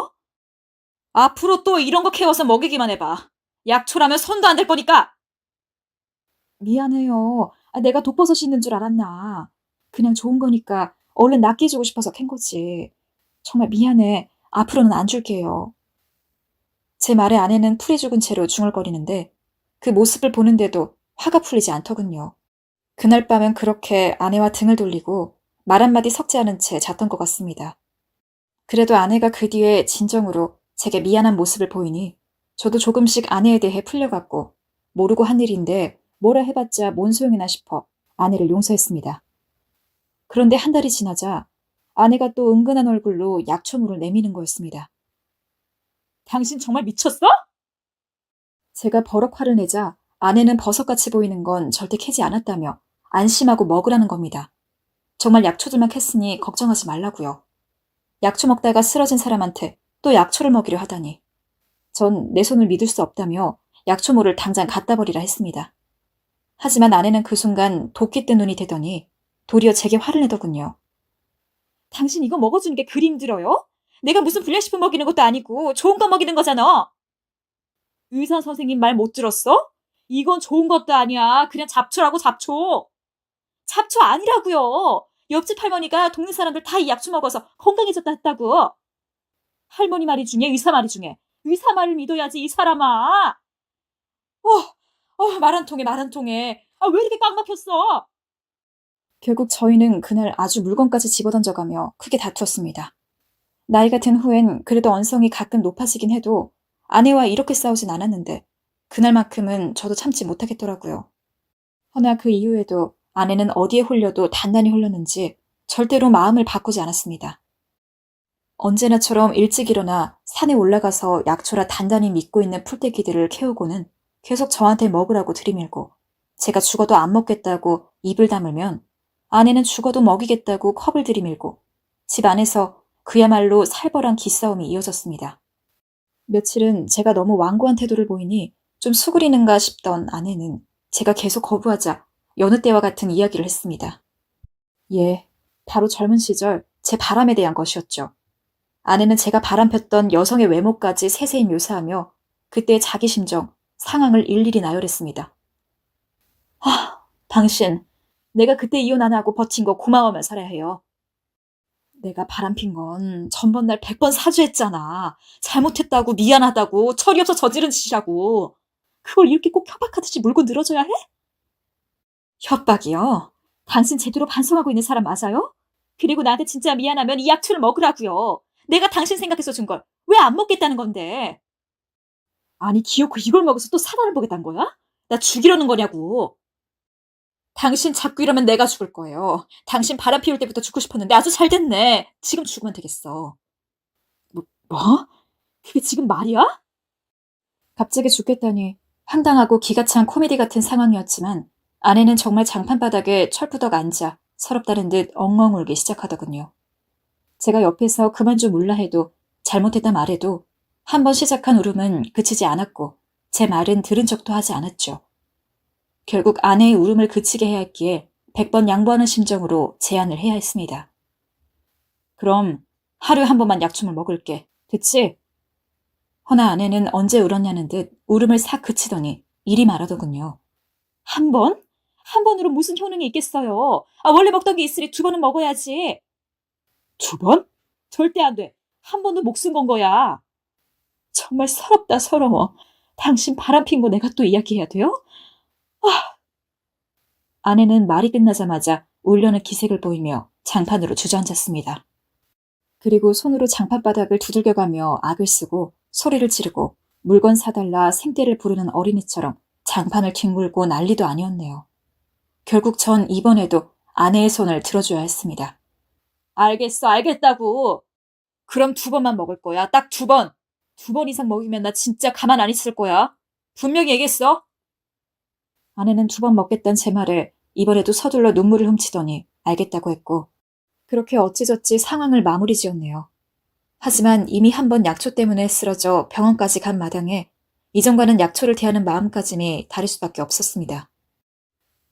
앞으로 또 이런 거 캐워서 먹이기만 해봐. 약초라면 손도 안 댈 거니까. 미안해요. 내가 독버섯이 있는 줄 알았나. 그냥 좋은 거니까 얼른 낫게 해주고 싶어서 캔 거지. 정말 미안해. 앞으로는 안 줄게요. 제 말에 아내는 풀이 죽은 채로 중얼거리는데 그 모습을 보는데도 화가 풀리지 않더군요. 그날 밤은 그렇게 아내와 등을 돌리고 말 한마디 섞지 않은 채 잤던 것 같습니다. 그래도 아내가 그 뒤에 진정으로 제게 미안한 모습을 보이니 저도 조금씩 아내에 대해 풀려갔고 모르고 한 일인데 뭐라 해봤자 뭔 소용이나 싶어 아내를 용서했습니다. 그런데 한 달이 지나자 아내가 또 은근한 얼굴로 약초물을 내미는 거였습니다. 당신 정말 미쳤어? 제가 버럭 화를 내자 아내는 버섯같이 보이는 건 절대 캐지 않았다며 안심하고 먹으라는 겁니다. 정말 약초들만 캤으니 걱정하지 말라고요. 약초 먹다가 쓰러진 사람한테 또 약초를 먹이려 하다니. 전 내 손을 믿을 수 없다며 약초물을 당장 갖다 버리라 했습니다. 하지만 아내는 그 순간 도끼 뜬 눈이 되더니 도리어 제게 화를 내더군요. 당신 이거 먹어주는 게 그리 힘들어요? 내가 무슨 불량식품 먹이는 것도 아니고 좋은 거 먹이는 거잖아. 의사 선생님 말 못 들었어? 이건 좋은 것도 아니야. 그냥 잡초라고 잡초. 잡초 아니라고요. 옆집 할머니가 동네 사람들 다 이 약초 먹어서 건강해졌다 했다고. 할머니 말이 중에 의사 말이 중에 의사 말을 믿어야지 이 사람아. 말 한 통해 말 한 통해. 왜 이렇게 꽉 막혔어? 결국 저희는 그날 아주 물건까지 집어던져가며 크게 다투었습니다. 나이가 든 후엔 그래도 언성이 가끔 높아지긴 해도 아내와 이렇게 싸우진 않았는데 그날만큼은 저도 참지 못하겠더라고요. 허나 그 이후에도 아내는 어디에 홀려도 단단히 홀렸는지 절대로 마음을 바꾸지 않았습니다. 언제나처럼 일찍 일어나 산에 올라가서 약초라 단단히 믿고 있는 풀떼기들을 캐오고는 계속 저한테 먹으라고 들이밀고, 제가 죽어도 안 먹겠다고 입을 다물면 아내는 죽어도 먹이겠다고 컵을 들이밀고, 집 안에서 그야말로 살벌한 기싸움이 이어졌습니다. 며칠은 제가 너무 완고한 태도를 보이니 좀 수그리는가 싶던 아내는 제가 계속 거부하자 여느 때와 같은 이야기를 했습니다. 예, 바로 젊은 시절 제 바람에 대한 것이었죠. 아내는 제가 바람폈던 여성의 외모까지 세세히 묘사하며 그때의 자기 심정, 상황을 일일이 나열했습니다. 당신, 내가 그때 이혼 안 하고 버틴 거 고마워하며 살아야 해요. 내가 바람핀 건 전번날 100번 사죄했잖아. 잘못했다고, 미안하다고, 철이 없어 저지른 짓이라고. 그걸 이렇게 꼭 협박하듯이 물고 늘어져야 해? 협박이요? 당신 제대로 반성하고 있는 사람 맞아요? 그리고 나한테 진짜 미안하면 이 약초를 먹으라고요. 내가 당신 생각해서 준 걸 왜 안 먹겠다는 건데? 아니, 기어코 이걸 먹어서 또 사단을 보겠다는 거야? 나 죽이려는 거냐고. 당신 자꾸 이러면 내가 죽을 거예요. 당신 바람 피울 때부터 죽고 싶었는데 아주 잘 됐네. 지금 죽으면 되겠어. 뭐? 그게 지금 말이야? 갑자기 죽겠다니 황당하고 기가 찬 코미디 같은 상황이었지만 아내는 정말 장판바닥에 철푸덕 앉아 서럽다는 듯 엉엉 울기 시작하더군요. 제가 옆에서 그만 좀 울라 해도 잘못했다 말해도 한 번 시작한 울음은 그치지 않았고 제 말은 들은 척도 하지 않았죠. 결국 아내의 울음을 그치게 해야 했기에 100번 양보하는 심정으로 제안을 해야 했습니다. 그럼 하루에 한 번만 약초물 먹을게. 됐지? 허나 아내는 언제 울었냐는 듯 울음을 싹 그치더니 이리 말하더군요. 한 번? 한 번으로 무슨 효능이 있겠어요. 원래 먹던 게 있으니 2번은 먹어야지. 2번? 절대 안 돼. 한 번도 목숨 건 거야. 정말 서럽다, 서러워. 당신 바람핀 거 내가 또 이야기해야 돼요? 아내는 말이 끝나자마자 울려는 기색을 보이며 장판으로 주저앉았습니다. 그리고 손으로 장판바닥을 두들겨가며 악을 쓰고 소리를 지르고 물건 사달라 생떼를 부르는 어린이처럼 장판을 뒹굴고 난리도 아니었네요. 결국 전 이번에도 아내의 손을 들어줘야 했습니다. 알겠어, 알겠다고. 그럼 2번만 먹을 거야. 딱 2번. 2번 이상 먹이면 나 진짜 가만 안 있을 거야. 분명히 얘기했어. 아내는 2번 먹겠다는 제 말에 이번에도 서둘러 눈물을 훔치더니 알겠다고 했고, 그렇게 어찌저찌 상황을 마무리 지었네요. 하지만 이미 한 번 약초 때문에 쓰러져 병원까지 간 마당에 이전과는 약초를 대하는 마음가짐이 다를 수밖에 없었습니다.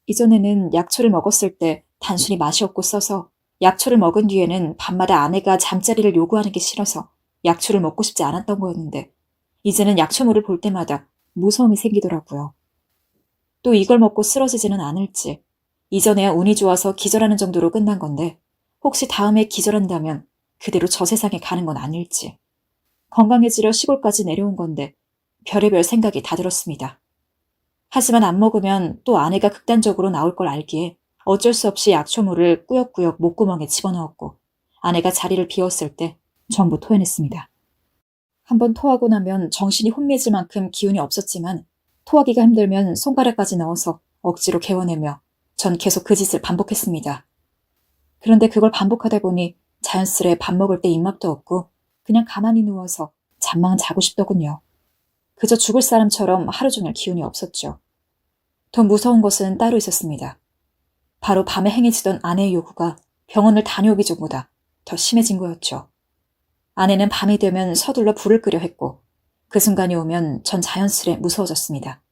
이전에는 약초를 먹었을 때 단순히 맛이 없고 써서 약초를 먹은 뒤에는 밤마다 아내가 잠자리를 요구하는 게 싫어서 약초를 먹고 싶지 않았던 거였는데 이제는 약초물을 볼 때마다 무서움이 생기더라고요. 또 이걸 먹고 쓰러지지는 않을지, 이전에야 운이 좋아서 기절하는 정도로 끝난 건데 혹시 다음에 기절한다면 그대로 저 세상에 가는 건 아닐지. 건강해지려 시골까지 내려온 건데 별의별 생각이 다 들었습니다. 하지만 안 먹으면 또 아내가 극단적으로 나올 걸 알기에 어쩔 수 없이 약초물을 꾸역꾸역 목구멍에 집어넣었고 아내가 자리를 비웠을 때 전부 토해냈습니다. 한번 토하고 나면 정신이 혼미해질 만큼 기운이 없었지만 토하기가 힘들면 손가락까지 넣어서 억지로 개워내며 전 계속 그 짓을 반복했습니다. 그런데 그걸 반복하다 보니 자연스레 밥 먹을 때 입맛도 없고 그냥 가만히 누워서 잠만 자고 싶더군요. 그저 죽을 사람처럼 하루 종일 기운이 없었죠. 더 무서운 것은 따로 있었습니다. 바로 밤에 행해지던 아내의 요구가 병원을 다녀오기 전보다 더 심해진 거였죠. 아내는 밤이 되면 서둘러 불을 끄려 했고 그 순간이 오면 전 자연스레 무서워졌습니다.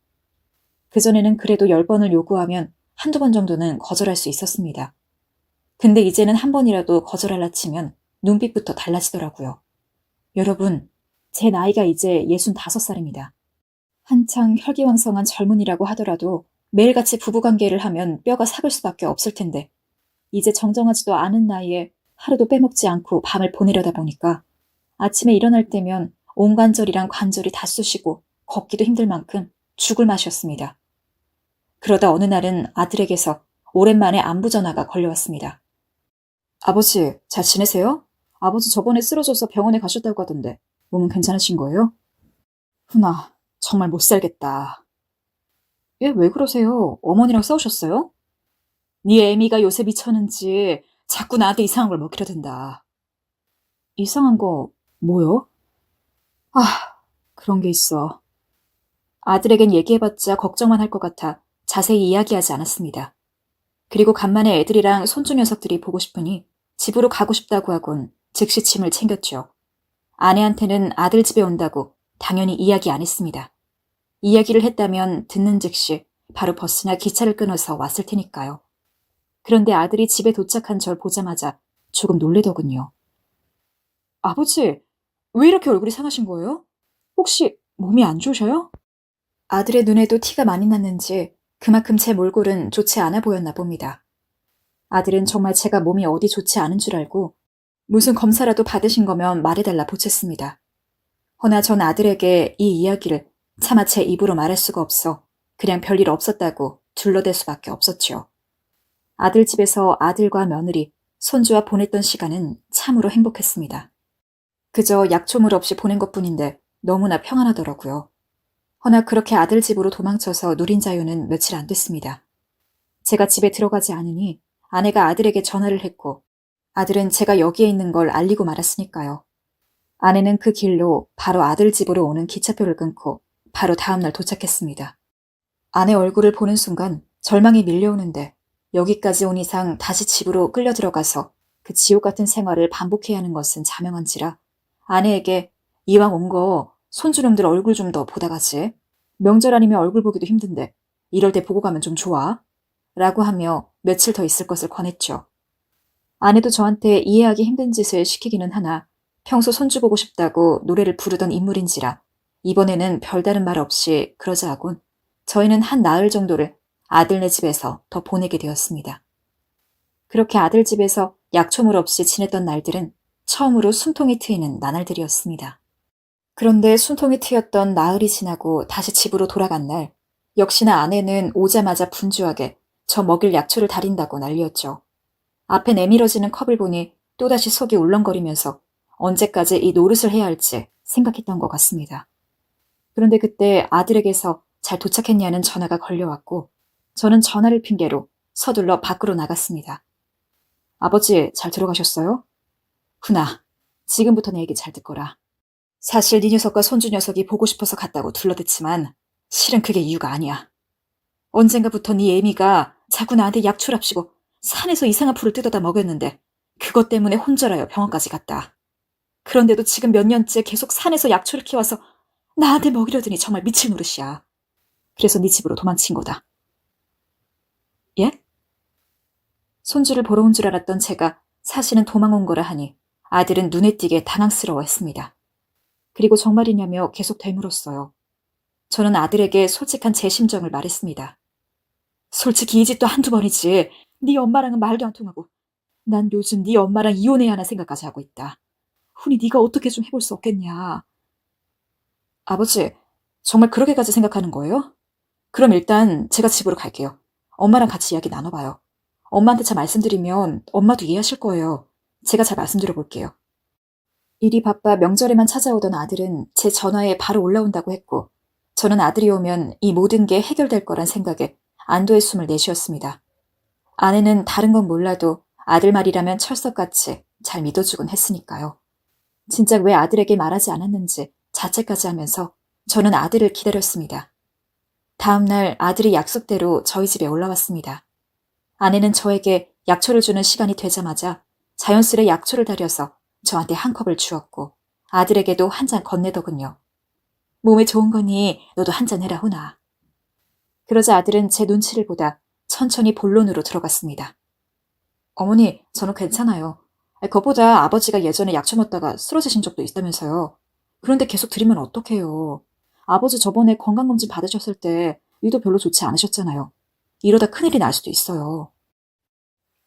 그전에는 그래도 10번을 요구하면 한두 번 정도는 거절할 수 있었습니다. 근데 이제는 한 번이라도 거절할라 치면 눈빛부터 달라지더라고요. 여러분, 제 나이가 이제 65살입니다. 한창 혈기왕성한 젊은이라고 하더라도 매일같이 부부관계를 하면 뼈가 삭을 수밖에 없을 텐데 이제 정정하지도 않은 나이에 하루도 빼먹지 않고 밤을 보내려다 보니까 아침에 일어날 때면 온관절이랑 관절이 다 쑤시고 걷기도 힘들 만큼 죽을 맛이었습니다. 그러다 어느 날은 아들에게서 오랜만에 안부 전화가 걸려왔습니다. 아버지, 잘 지내세요? 아버지 저번에 쓰러져서 병원에 가셨다고 하던데 몸은 괜찮으신 거예요? 훈아, 정말 못 살겠다. 예, 왜 그러세요? 어머니랑 싸우셨어요? 네 애미가 요새 미쳤는지 자꾸 나한테 이상한 걸 먹히려 든다. 이상한 거 뭐요? 아, 그런 게 있어. 아들에겐 얘기해봤자 걱정만 할 것 같아 자세히 이야기하지 않았습니다. 그리고 간만에 애들이랑 손주 녀석들이 보고 싶으니 집으로 가고 싶다고 하곤 즉시 짐을 챙겼죠. 아내한테는 아들 집에 온다고 당연히 이야기 안 했습니다. 이야기를 했다면 듣는 즉시 바로 버스나 기차를 끊어서 왔을 테니까요. 그런데 아들이 집에 도착한 절 보자마자 조금 놀래더군요. 아버지, 왜 이렇게 얼굴이 상하신 거예요? 혹시 몸이 안 좋으셔요? 아들의 눈에도 티가 많이 났는지 그만큼 제 몰골은 좋지 않아 보였나 봅니다. 아들은 정말 제가 몸이 어디 좋지 않은 줄 알고 무슨 검사라도 받으신 거면 말해달라 보챘습니다. 허나 전 아들에게 이 이야기를 차마 제 입으로 말할 수가 없어 그냥 별일 없었다고 둘러댈 수밖에 없었죠. 아들 집에서 아들과 며느리, 손주와 보냈던 시간은 참으로 행복했습니다. 그저 약초물 없이 보낸 것뿐인데 너무나 평안하더라고요. 허나 그렇게 아들 집으로 도망쳐서 누린 자유는 며칠 안 됐습니다. 제가 집에 들어가지 않으니 아내가 아들에게 전화를 했고 아들은 제가 여기에 있는 걸 알리고 말았으니까요. 아내는 그 길로 바로 아들 집으로 오는 기차표를 끊고 바로 다음날 도착했습니다. 아내 얼굴을 보는 순간 절망이 밀려오는데 여기까지 온 이상 다시 집으로 끌려 들어가서 그 지옥 같은 생활을 반복해야 하는 것은 자명한지라 아내에게 이왕 온 거 손주놈들 얼굴 좀 더 보다 가지. 명절 아니면 얼굴 보기도 힘든데 이럴 때 보고 가면 좀 좋아. 라고 하며 며칠 더 있을 것을 권했죠. 아내도 저한테 이해하기 힘든 짓을 시키기는 하나 평소 손주 보고 싶다고 노래를 부르던 인물인지라 이번에는 별다른 말 없이 그러자 하곤 저희는 한 나흘 정도를 아들네 집에서 더 보내게 되었습니다. 그렇게 아들 집에서 약초물 없이 지냈던 날들은 처음으로 숨통이 트이는 나날들이었습니다. 그런데 숨통이 트였던 나흘이 지나고 다시 집으로 돌아간 날 역시나 아내는 오자마자 분주하게 저 먹일 약초를 다린다고 난리였죠. 앞에 내밀어지는 컵을 보니 또다시 속이 울렁거리면서 언제까지 이 노릇을 해야 할지 생각했던 것 같습니다. 그런데 그때 아들에게서 잘 도착했냐는 전화가 걸려왔고 저는 전화를 핑계로 서둘러 밖으로 나갔습니다. 아버지, 잘 들어가셨어요? 훈아, 지금부터 내 얘기 잘 듣거라. 사실 네 녀석과 손주 녀석이 보고 싶어서 갔다고 둘러댔지만 실은 그게 이유가 아니야. 언젠가부터 네 애미가 자꾸 나한테 약초랍시고 산에서 이상한 풀을 뜯어다 먹였는데 그것 때문에 혼절하여 병원까지 갔다. 그런데도 지금 몇 년째 계속 산에서 약초를 키워서 나한테 먹이려더니 정말 미칠 노릇이야. 그래서 네 집으로 도망친 거다. 예? 손주를 보러 온 줄 알았던 제가 사실은 도망온 거라 하니 아들은 눈에 띄게 당황스러워했습니다. 그리고 정말이냐며 계속 되물었어요. 저는 아들에게 솔직한 제 심정을 말했습니다. 솔직히 이 집도 한두 번이지 네 엄마랑은 말도 안 통하고 난 요즘 네 엄마랑 이혼해야 하나 생각까지 하고 있다. 훈이 네가 어떻게 좀 해볼 수 없겠냐. 아버지, 정말 그렇게까지 생각하는 거예요? 그럼 일단 제가 집으로 갈게요. 엄마랑 같이 이야기 나눠봐요. 엄마한테 잘 말씀드리면 엄마도 이해하실 거예요. 제가 잘 말씀드려볼게요. 일이 바빠 명절에만 찾아오던 아들은 제 전화에 바로 올라온다고 했고 저는 아들이 오면 이 모든 게 해결될 거란 생각에 안도의 숨을 내쉬었습니다. 아내는 다른 건 몰라도 아들 말이라면 철석같이 잘 믿어주곤 했으니까요. 진작 왜 아들에게 말하지 않았는지 자책까지 하면서 저는 아들을 기다렸습니다. 다음 날 아들이 약속대로 저희 집에 올라왔습니다. 아내는 저에게 약초를 주는 시간이 되자마자 자연스레 약초를 다려서 저한테 한 컵을 주었고 아들에게도 한 잔 건네더군요. 몸에 좋은 거니 너도 한 잔 해라 훈아. 그러자 아들은 제 눈치를 보다 천천히 본론으로 들어갔습니다. 어머니, 저는 괜찮아요. 그것보다 아버지가 예전에 약초 먹다가 쓰러지신 적도 있다면서요. 그런데 계속 드리면 어떡해요. 아버지 저번에 건강검진 받으셨을 때 위도 별로 좋지 않으셨잖아요. 이러다 큰일이 날 수도 있어요.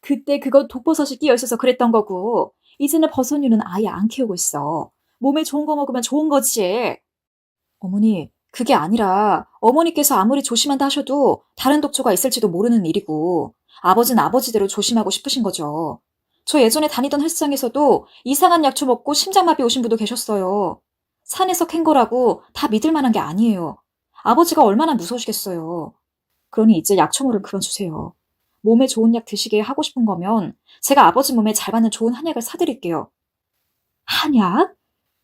그때 그건 독버섯이 끼어 있어서 그랬던 거고 이제는 버섯류는 아예 안 키우고 있어. 몸에 좋은 거 먹으면 좋은 거지. 어머니, 그게 아니라 어머니께서 아무리 조심한다 하셔도 다른 독초가 있을지도 모르는 일이고 아버지는 아버지대로 조심하고 싶으신 거죠. 저 예전에 다니던 헬스장에서도 이상한 약초 먹고 심장마비 오신 분도 계셨어요. 산에서 캔 거라고 다 믿을 만한 게 아니에요. 아버지가 얼마나 무서우시겠어요. 그러니 이제 약초물을 그만 주세요. 몸에 좋은 약 드시게 하고 싶은 거면 제가 아버지 몸에 잘 맞는 좋은 한약을 사드릴게요. 한약?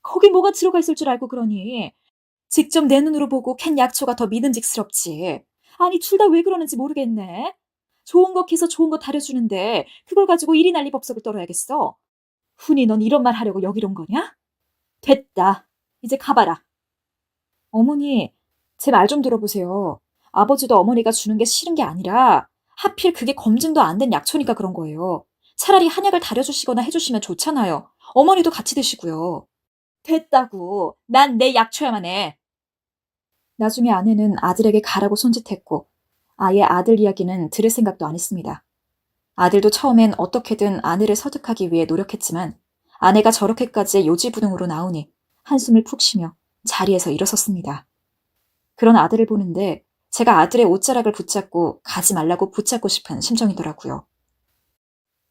거기 뭐가 들어가 있을 줄 알고 그러니. 직접 내 눈으로 보고 캔 약초가 더 믿음직스럽지. 아니, 둘 다 왜 그러는지 모르겠네. 좋은 거 캐서 좋은 거 다려주는데 그걸 가지고 이리 난리 법석을 떨어야겠어. 훈이 넌 이런 말 하려고 여기로 온 거냐? 됐다. 이제 가봐라. 어머니, 제 말 좀 들어보세요. 아버지도 어머니가 주는 게 싫은 게 아니라 하필 그게 검증도 안 된 약초니까 그런 거예요. 차라리 한약을 다려주시거나 해주시면 좋잖아요. 어머니도 같이 드시고요. 됐다고. 난 내 약초야만 해. 나중에 아내는 아들에게 가라고 손짓했고 아예 아들 이야기는 들을 생각도 안 했습니다. 아들도 처음엔 어떻게든 아내를 설득하기 위해 노력했지만 아내가 저렇게까지 요지부동으로 나오니 한숨을 푹 쉬며 자리에서 일어섰습니다. 그런 아들을 보는데 제가 아들의 옷자락을 붙잡고 가지 말라고 붙잡고 싶은 심정이더라고요.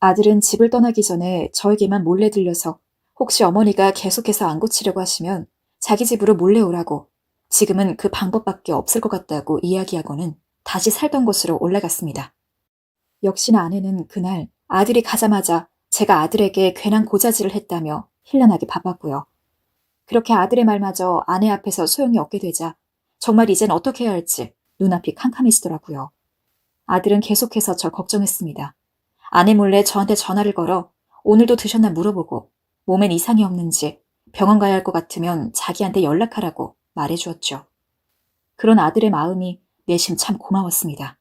아들은 집을 떠나기 전에 저에게만 몰래 들려서 혹시 어머니가 계속해서 안 고치려고 하시면 자기 집으로 몰래 오라고, 지금은 그 방법밖에 없을 것 같다고 이야기하고는 다시 살던 곳으로 올라갔습니다. 역시나 아내는 그날 아들이 가자마자 제가 아들에게 괜한 고자질을 했다며 힐난하게 바빴고요. 그렇게 아들의 말마저 아내 앞에서 소용이 없게 되자 정말 이젠 어떻게 해야 할지 눈앞이 캄캄해지더라고요. 아들은 계속해서 절 걱정했습니다. 아내 몰래 저한테 전화를 걸어 오늘도 드셨나 물어보고 몸엔 이상이 없는지 병원 가야 할 것 같으면 자기한테 연락하라고 말해주었죠. 그런 아들의 마음이 내심 참 고마웠습니다.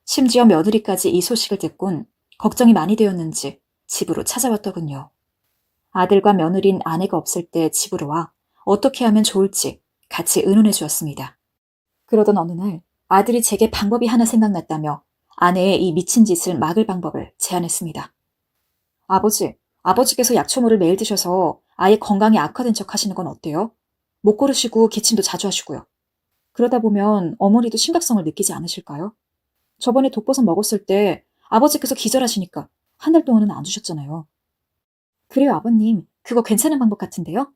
심지어 며느리까지 이 소식을 듣곤 걱정이 많이 되었는지 집으로 찾아왔더군요. 아들과 며느린 아내가 없을 때 집으로 와 어떻게 하면 좋을지 같이 의논해 주었습니다. 그러던 어느 날 아들이 제게 방법이 하나 생각났다며 아내의 이 미친 짓을 막을 방법을 제안했습니다. 아버지께서 약초물을 매일 드셔서 아예 건강이 악화된 척 하시는 건 어때요? 못 걸으시고 기침도 자주 하시고요. 그러다 보면 어머니도 심각성을 느끼지 않으실까요? 저번에 독버섯 먹었을 때 아버지께서 기절하시니까 한 달 동안은 안 주셨잖아요. 그래요, 아버님. 그거 괜찮은 방법 같은데요?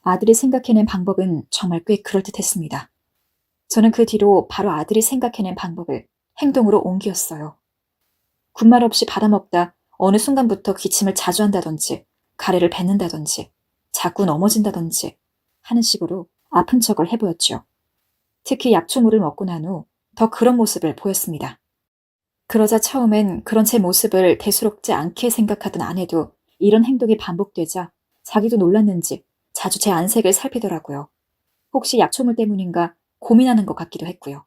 아들이 생각해낸 방법은 정말 꽤 그럴듯했습니다. 저는 그 뒤로 바로 아들이 생각해낸 방법을 행동으로 옮겼어요. 군말 없이 받아먹다 어느 순간부터 기침을 자주 한다든지 가래를 뱉는다든지 자꾸 넘어진다든지 하는 식으로 아픈 척을 해보였죠. 특히 약초물을 먹고 난 후 더 그런 모습을 보였습니다. 그러자 처음엔 그런 제 모습을 대수롭지 않게 생각하던 아내도 이런 행동이 반복되자 자기도 놀랐는지 자주 제 안색을 살피더라고요. 혹시 약초물 때문인가 고민하는 것 같기도 했고요.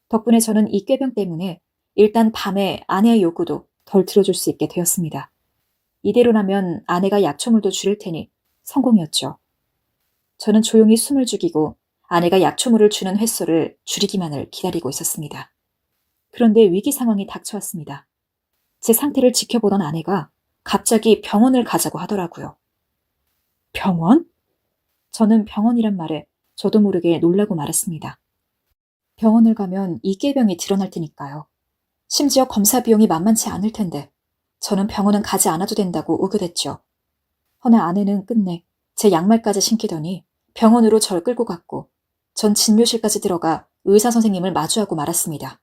덕분에 저는 이 꾀병 때문에 일단 밤에 아내의 요구도 덜 들어줄 수 있게 되었습니다. 이대로라면 아내가 약초물도 줄일 테니 성공이었죠. 저는 조용히 숨을 죽이고 아내가 약초물을 주는 횟수를 줄이기만을 기다리고 있었습니다. 그런데 위기 상황이 닥쳐왔습니다. 제 상태를 지켜보던 아내가 갑자기 병원을 가자고 하더라고요. 병원? 저는 병원이란 말에 저도 모르게 놀라고 말았습니다. 병원을 가면 이 꾀병이 드러날 테니까요. 심지어 검사 비용이 만만치 않을 텐데 저는 병원은 가지 않아도 된다고 우겨댔죠. 허나 아내는 끝내 제 양말까지 신기더니 병원으로 절 끌고 갔고 전 진료실까지 들어가 의사 선생님을 마주하고 말았습니다.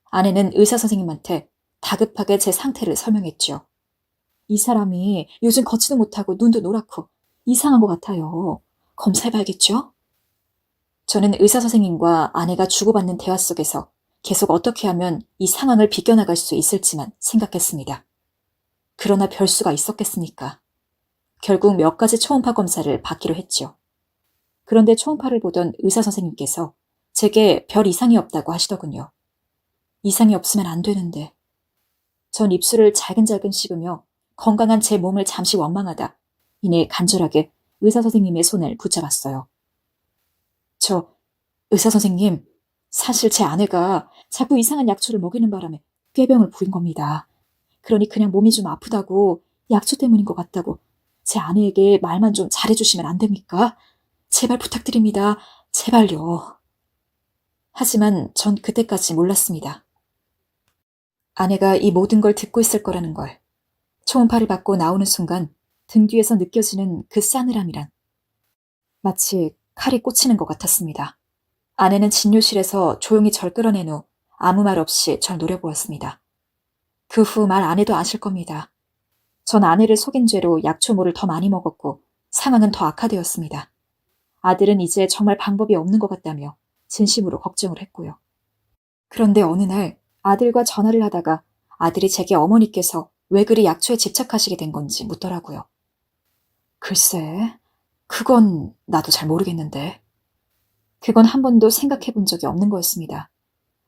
아내는 의사 선생님한테 다급하게 제 상태를 설명했죠. 이 사람이 요즘 걷지도 못하고 눈도 노랗고 이상한 것 같아요. 검사해봐야겠죠? 저는 의사 선생님과 아내가 주고받는 대화 속에서 계속 어떻게 하면 이 상황을 비껴나갈 수 있을지만 생각했습니다. 그러나 별 수가 있었겠습니까? 결국 몇 가지 초음파 검사를 받기로 했죠. 그런데 초음파를 보던 의사 선생님께서 제게 별 이상이 없다고 하시더군요. 이상이 없으면 안 되는데. 전 입술을 잘근잘근 씹으며 건강한 제 몸을 잠시 원망하다 이내 간절하게 의사 선생님의 손을 붙잡았어요. 의사 선생님, 사실 제 아내가 자꾸 이상한 약초를 먹이는 바람에 꾀병을 부린 겁니다. 그러니 그냥 몸이 좀 아프다고 약초 때문인 것 같다고 제 아내에게 말만 좀 잘해주시면 안 됩니까? 제발 부탁드립니다. 제발요. 하지만 전 그때까지 몰랐습니다. 아내가 이 모든 걸 듣고 있을 거라는 걸. 초음파를 받고 나오는 순간 등 뒤에서 느껴지는 그 싸늘함이란 마치 칼이 꽂히는 것 같았습니다. 아내는 진료실에서 조용히 절 끌어낸 후 아무 말 없이 절 노려보았습니다. 그 후 말 안 해도 아실 겁니다. 전 아내를 속인 죄로 약초물을 더 많이 먹었고 상황은 더 악화되었습니다. 아들은 이제 정말 방법이 없는 것 같다며 진심으로 걱정을 했고요. 그런데 어느 날 아들과 전화를 하다가 아들이 제게 어머니께서 왜 그리 약초에 집착하시게 된 건지 묻더라고요. 글쎄, 그건 나도 잘 모르겠는데. 그건 한 번도 생각해 본 적이 없는 거였습니다.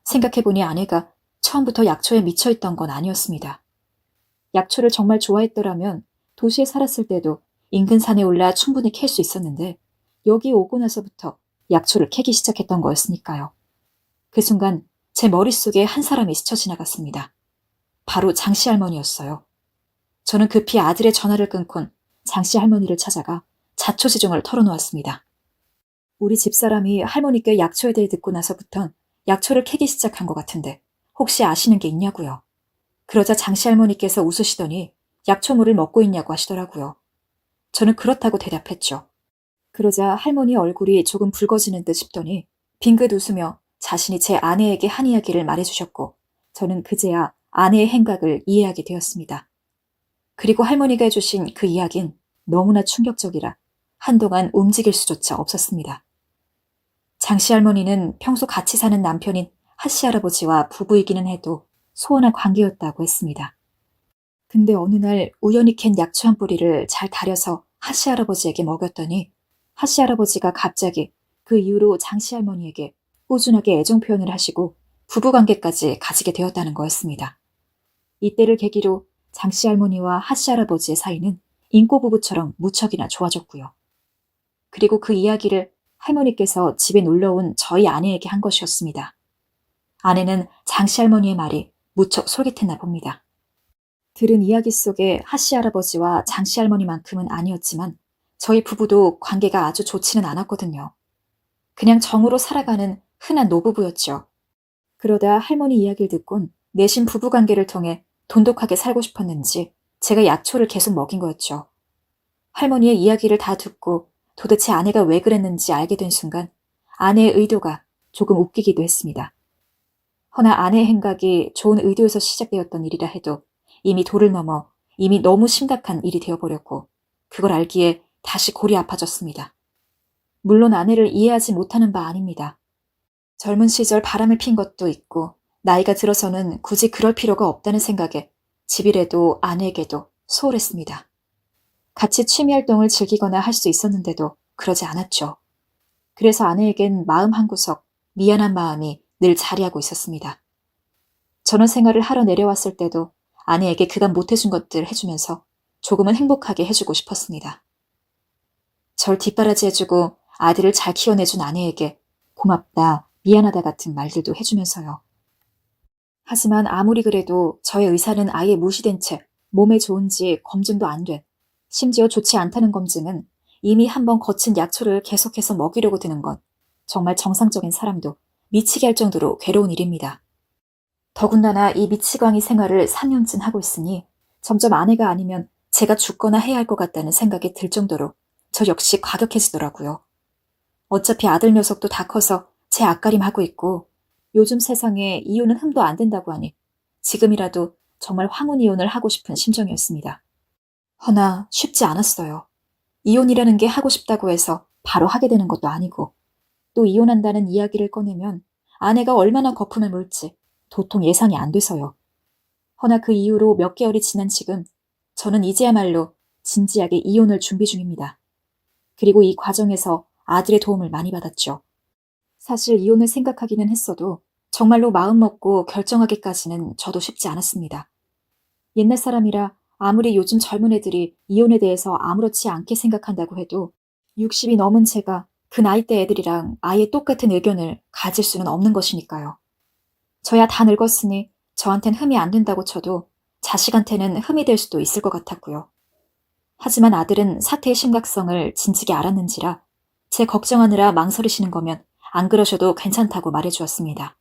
생각해보니 아내가 처음부터 약초에 미쳐있던 건 아니었습니다. 약초를 정말 좋아했더라면 도시에 살았을 때도 인근 산에 올라 충분히 캘 수 있었는데 여기 오고 나서부터 약초를 캐기 시작했던 거였으니까요. 그 순간 제 머릿속에 한 사람이 스쳐 지나갔습니다. 바로 장씨 할머니였어요. 저는 급히 아들의 전화를 끊곤 장씨 할머니를 찾아가 자초지종을 털어놓았습니다. 우리 집사람이 할머니께 약초에 대해 듣고 나서부턴 약초를 캐기 시작한 것 같은데 혹시 아시는 게 있냐고요. 그러자 장씨 할머니께서 웃으시더니 약초물을 먹고 있냐고 하시더라고요. 저는 그렇다고 대답했죠. 그러자 할머니 얼굴이 조금 붉어지는 듯 싶더니 빙긋 웃으며 자신이 제 아내에게 한 이야기를 말해주셨고 저는 그제야 아내의 행각을 이해하게 되었습니다. 그리고 할머니가 해주신 그 이야기는 너무나 충격적이라 한동안 움직일 수조차 없었습니다. 장씨 할머니는 평소 같이 사는 남편인 하씨 할아버지와 부부이기는 해도 소원한 관계였다고 했습니다. 근데 어느 날 우연히 캔 약초 한 뿌리를 잘 다려서 하씨 할아버지에게 먹였더니 하씨 할아버지가 갑자기 그 이후로 장씨 할머니에게 꾸준하게 애정 표현을 하시고 부부관계까지 가지게 되었다는 거였습니다. 이때를 계기로 장씨 할머니와 하씨 할아버지의 사이는 인꼬 부부처럼 무척이나 좋아졌고요. 그리고 그 이야기를 할머니께서 집에 놀러온 저희 아내에게 한 것이었습니다. 아내는 장씨 할머니의 말이 무척 솔깃했나 봅니다. 들은 이야기 속에 하씨 할아버지와 장씨 할머니만큼은 아니었지만 저희 부부도 관계가 아주 좋지는 않았거든요. 그냥 정으로 살아가는 흔한 노부부였죠. 그러다 할머니 이야기를 듣곤 내심 부부관계를 통해 돈독하게 살고 싶었는지 제가 약초를 계속 먹인 거였죠. 할머니의 이야기를 다 듣고 도대체 아내가 왜 그랬는지 알게 된 순간 아내의 의도가 조금 웃기기도 했습니다. 허나 아내의 행각이 좋은 의도에서 시작되었던 일이라 해도 이미 도를 넘어 이미 너무 심각한 일이 되어버렸고 그걸 알기에 다시 골이 아파졌습니다. 물론 아내를 이해하지 못하는 바 아닙니다. 젊은 시절 바람을 핀 것도 있고 나이가 들어서는 굳이 그럴 필요가 없다는 생각에 집이라도 아내에게도 소홀했습니다. 같이 취미활동을 즐기거나 할 수 있었는데도 그러지 않았죠. 그래서 아내에겐 마음 한구석 미안한 마음이 늘 자리하고 있었습니다. 전원 생활을 하러 내려왔을 때도 아내에게 그간 못해준 것들 해주면서 조금은 행복하게 해주고 싶었습니다. 절 뒷바라지해주고 아들을 잘 키워내준 아내에게 고맙다, 미안하다 같은 말들도 해주면서요. 하지만 아무리 그래도 저의 의사는 아예 무시된 채 몸에 좋은지 검증도 안 된, 심지어 좋지 않다는 검증은 이미 한번 거친 약초를 계속해서 먹이려고 드는 건 정말 정상적인 사람도 미치게 할 정도로 괴로운 일입니다. 더군다나 이 미치광이 생활을 3년쯤 하고 있으니 점점 아내가 아니면 제가 죽거나 해야 할 것 같다는 생각이 들 정도로 저 역시 과격해지더라고요. 어차피 아들 녀석도 다 커서 제 앞가림하고 있고 요즘 세상에 이혼은 흠도 안 된다고 하니 지금이라도 정말 황혼 이혼을 하고 싶은 심정이었습니다. 허나 쉽지 않았어요. 이혼이라는 게 하고 싶다고 해서 바로 하게 되는 것도 아니고 또 이혼한다는 이야기를 꺼내면 아내가 얼마나 거품을 물지 도통 예상이 안 돼서요. 허나 그 이후로 몇 개월이 지난 지금 저는 이제야말로 진지하게 이혼을 준비 중입니다. 그리고 이 과정에서 아들의 도움을 많이 받았죠. 사실 이혼을 생각하기는 했어도 정말로 마음먹고 결정하기까지는 저도 쉽지 않았습니다. 옛날 사람이라 아무리 요즘 젊은 애들이 이혼에 대해서 아무렇지 않게 생각한다고 해도 60이 넘은 제가 그 나이대 애들이랑 아예 똑같은 의견을 가질 수는 없는 것이니까요. 저야 다 늙었으니 저한텐 흠이 안 된다고 쳐도 자식한테는 흠이 될 수도 있을 것 같았고요. 하지만 아들은 사태의 심각성을 진즉에 알았는지라 제 걱정하느라 망설이시는 거면 안 그러셔도 괜찮다고 말해주었습니다.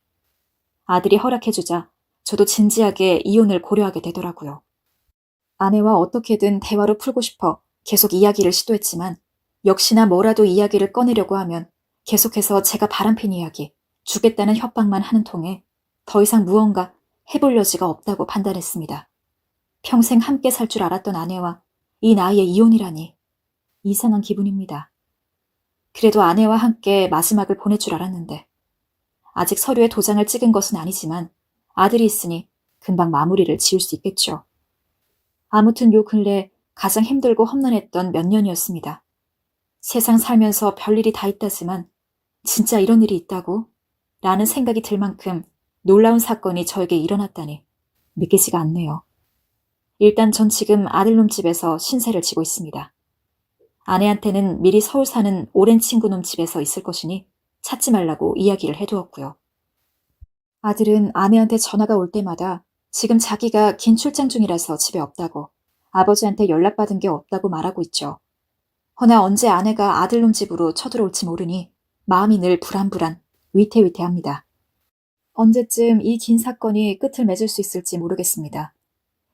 아들이 허락해주자 저도 진지하게 이혼을 고려하게 되더라고요. 아내와 어떻게든 대화로 풀고 싶어 계속 이야기를 시도했지만 역시나 뭐라도 이야기를 꺼내려고 하면 계속해서 제가 바람핀 이야기, 주겠다는 협박만 하는 통에 더 이상 무언가 해볼 여지가 없다고 판단했습니다. 평생 함께 살 줄 알았던 아내와 이 나이에 이혼이라니 이상한 기분입니다. 그래도 아내와 함께 마지막을 보낼 줄 알았는데 아직 서류에 도장을 찍은 것은 아니지만 아들이 있으니 금방 마무리를 지을 수 있겠죠. 아무튼 요 근래 가장 힘들고 험난했던 몇 년이었습니다. 세상 살면서 별일이 다 있다지만 진짜 이런 일이 있다고? 라는 생각이 들 만큼 놀라운 사건이 저에게 일어났다니 믿기지가 않네요. 일단 전 지금 아들놈 집에서 신세를 지고 있습니다. 아내한테는 미리 서울 사는 오랜 친구놈 집에서 있을 것이니 찾지 말라고 이야기를 해두었고요. 아들은 아내한테 전화가 올 때마다 지금 자기가 긴 출장 중이라서 집에 없다고, 아버지한테 연락받은 게 없다고 말하고 있죠. 허나 언제 아내가 아들놈 집으로 쳐들어올지 모르니 마음이 늘 불안불안, 위태위태합니다. 언제쯤 이 긴 사건이 끝을 맺을 수 있을지 모르겠습니다.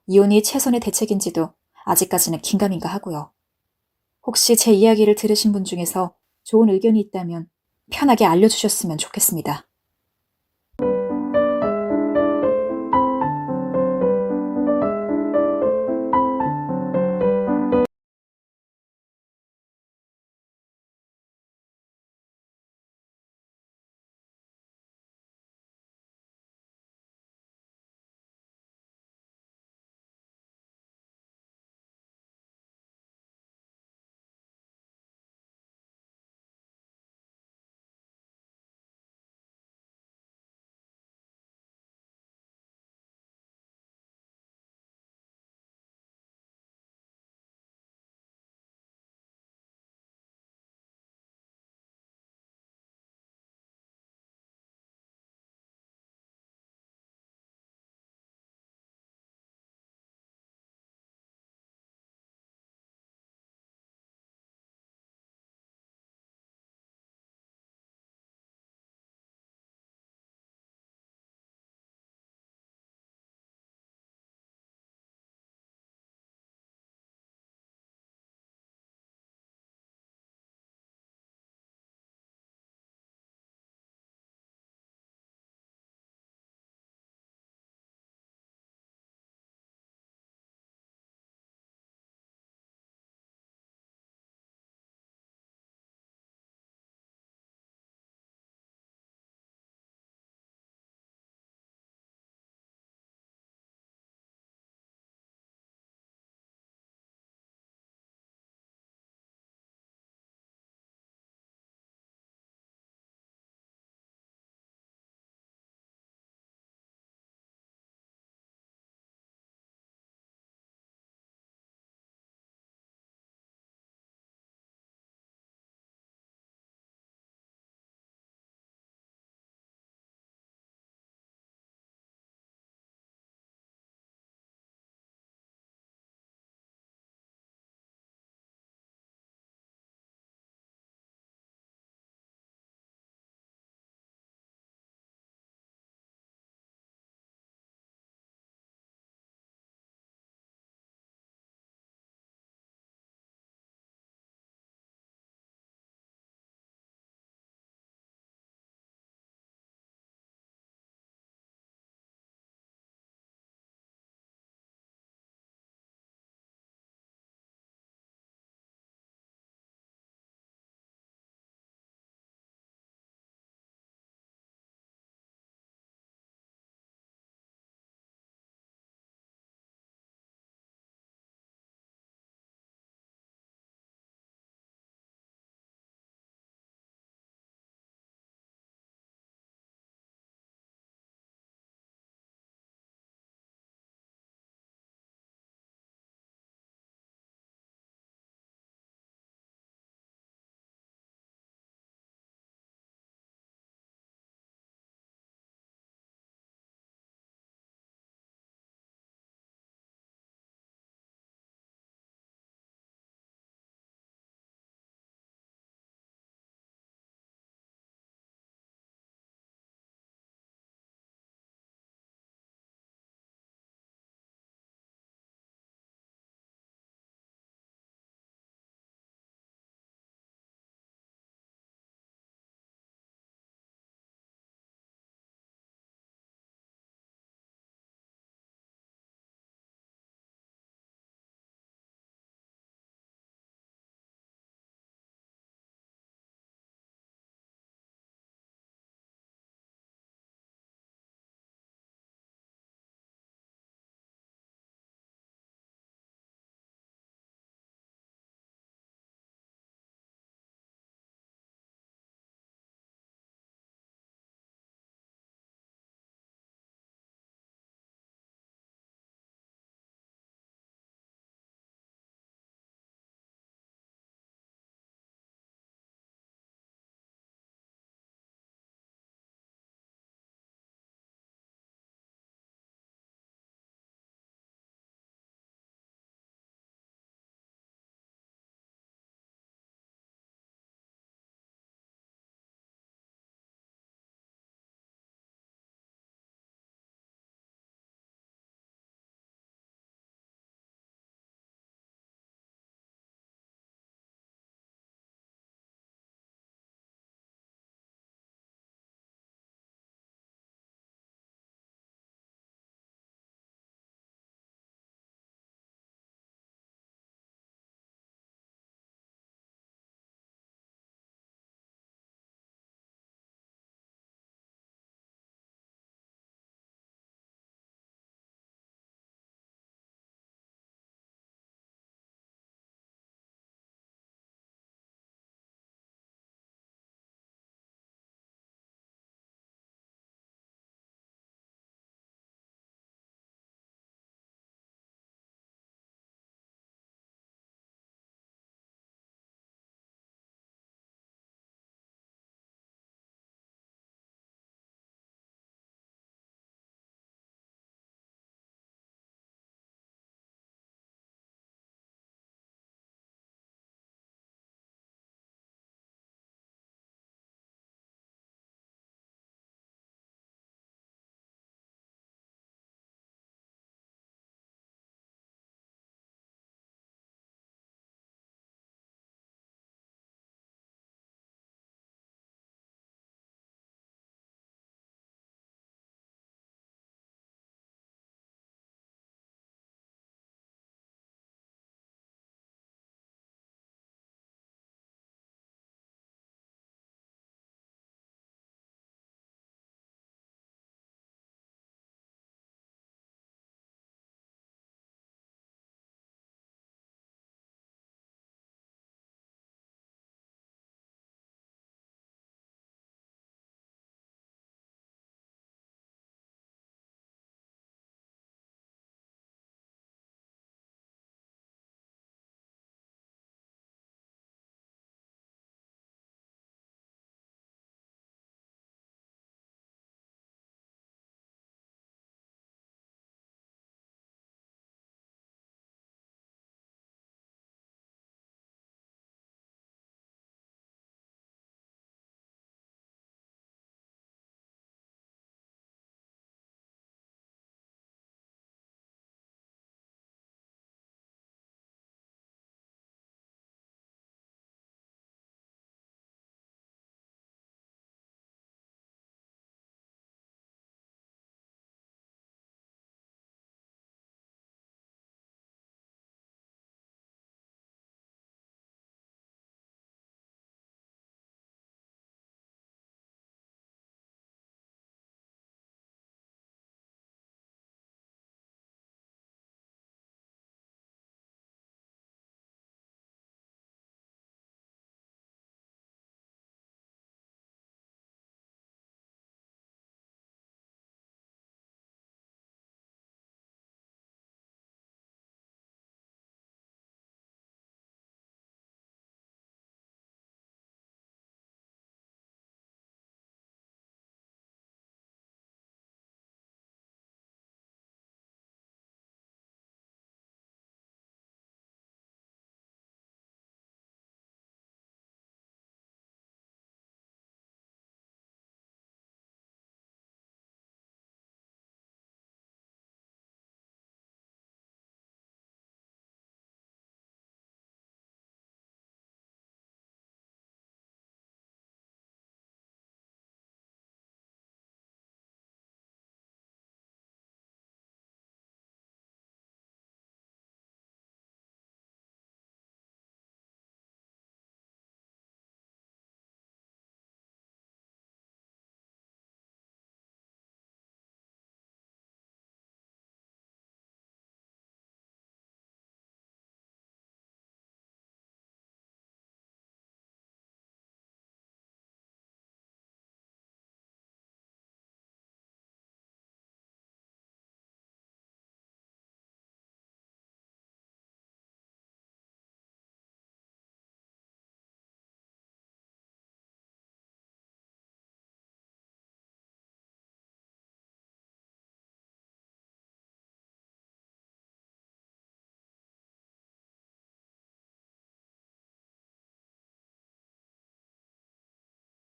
이혼이 최선의 대책인지도 아직까지는 긴가민가 하고요. 혹시 제 이야기를 들으신 분 중에서 좋은 의견이 있다면 편하게 알려주셨으면 좋겠습니다.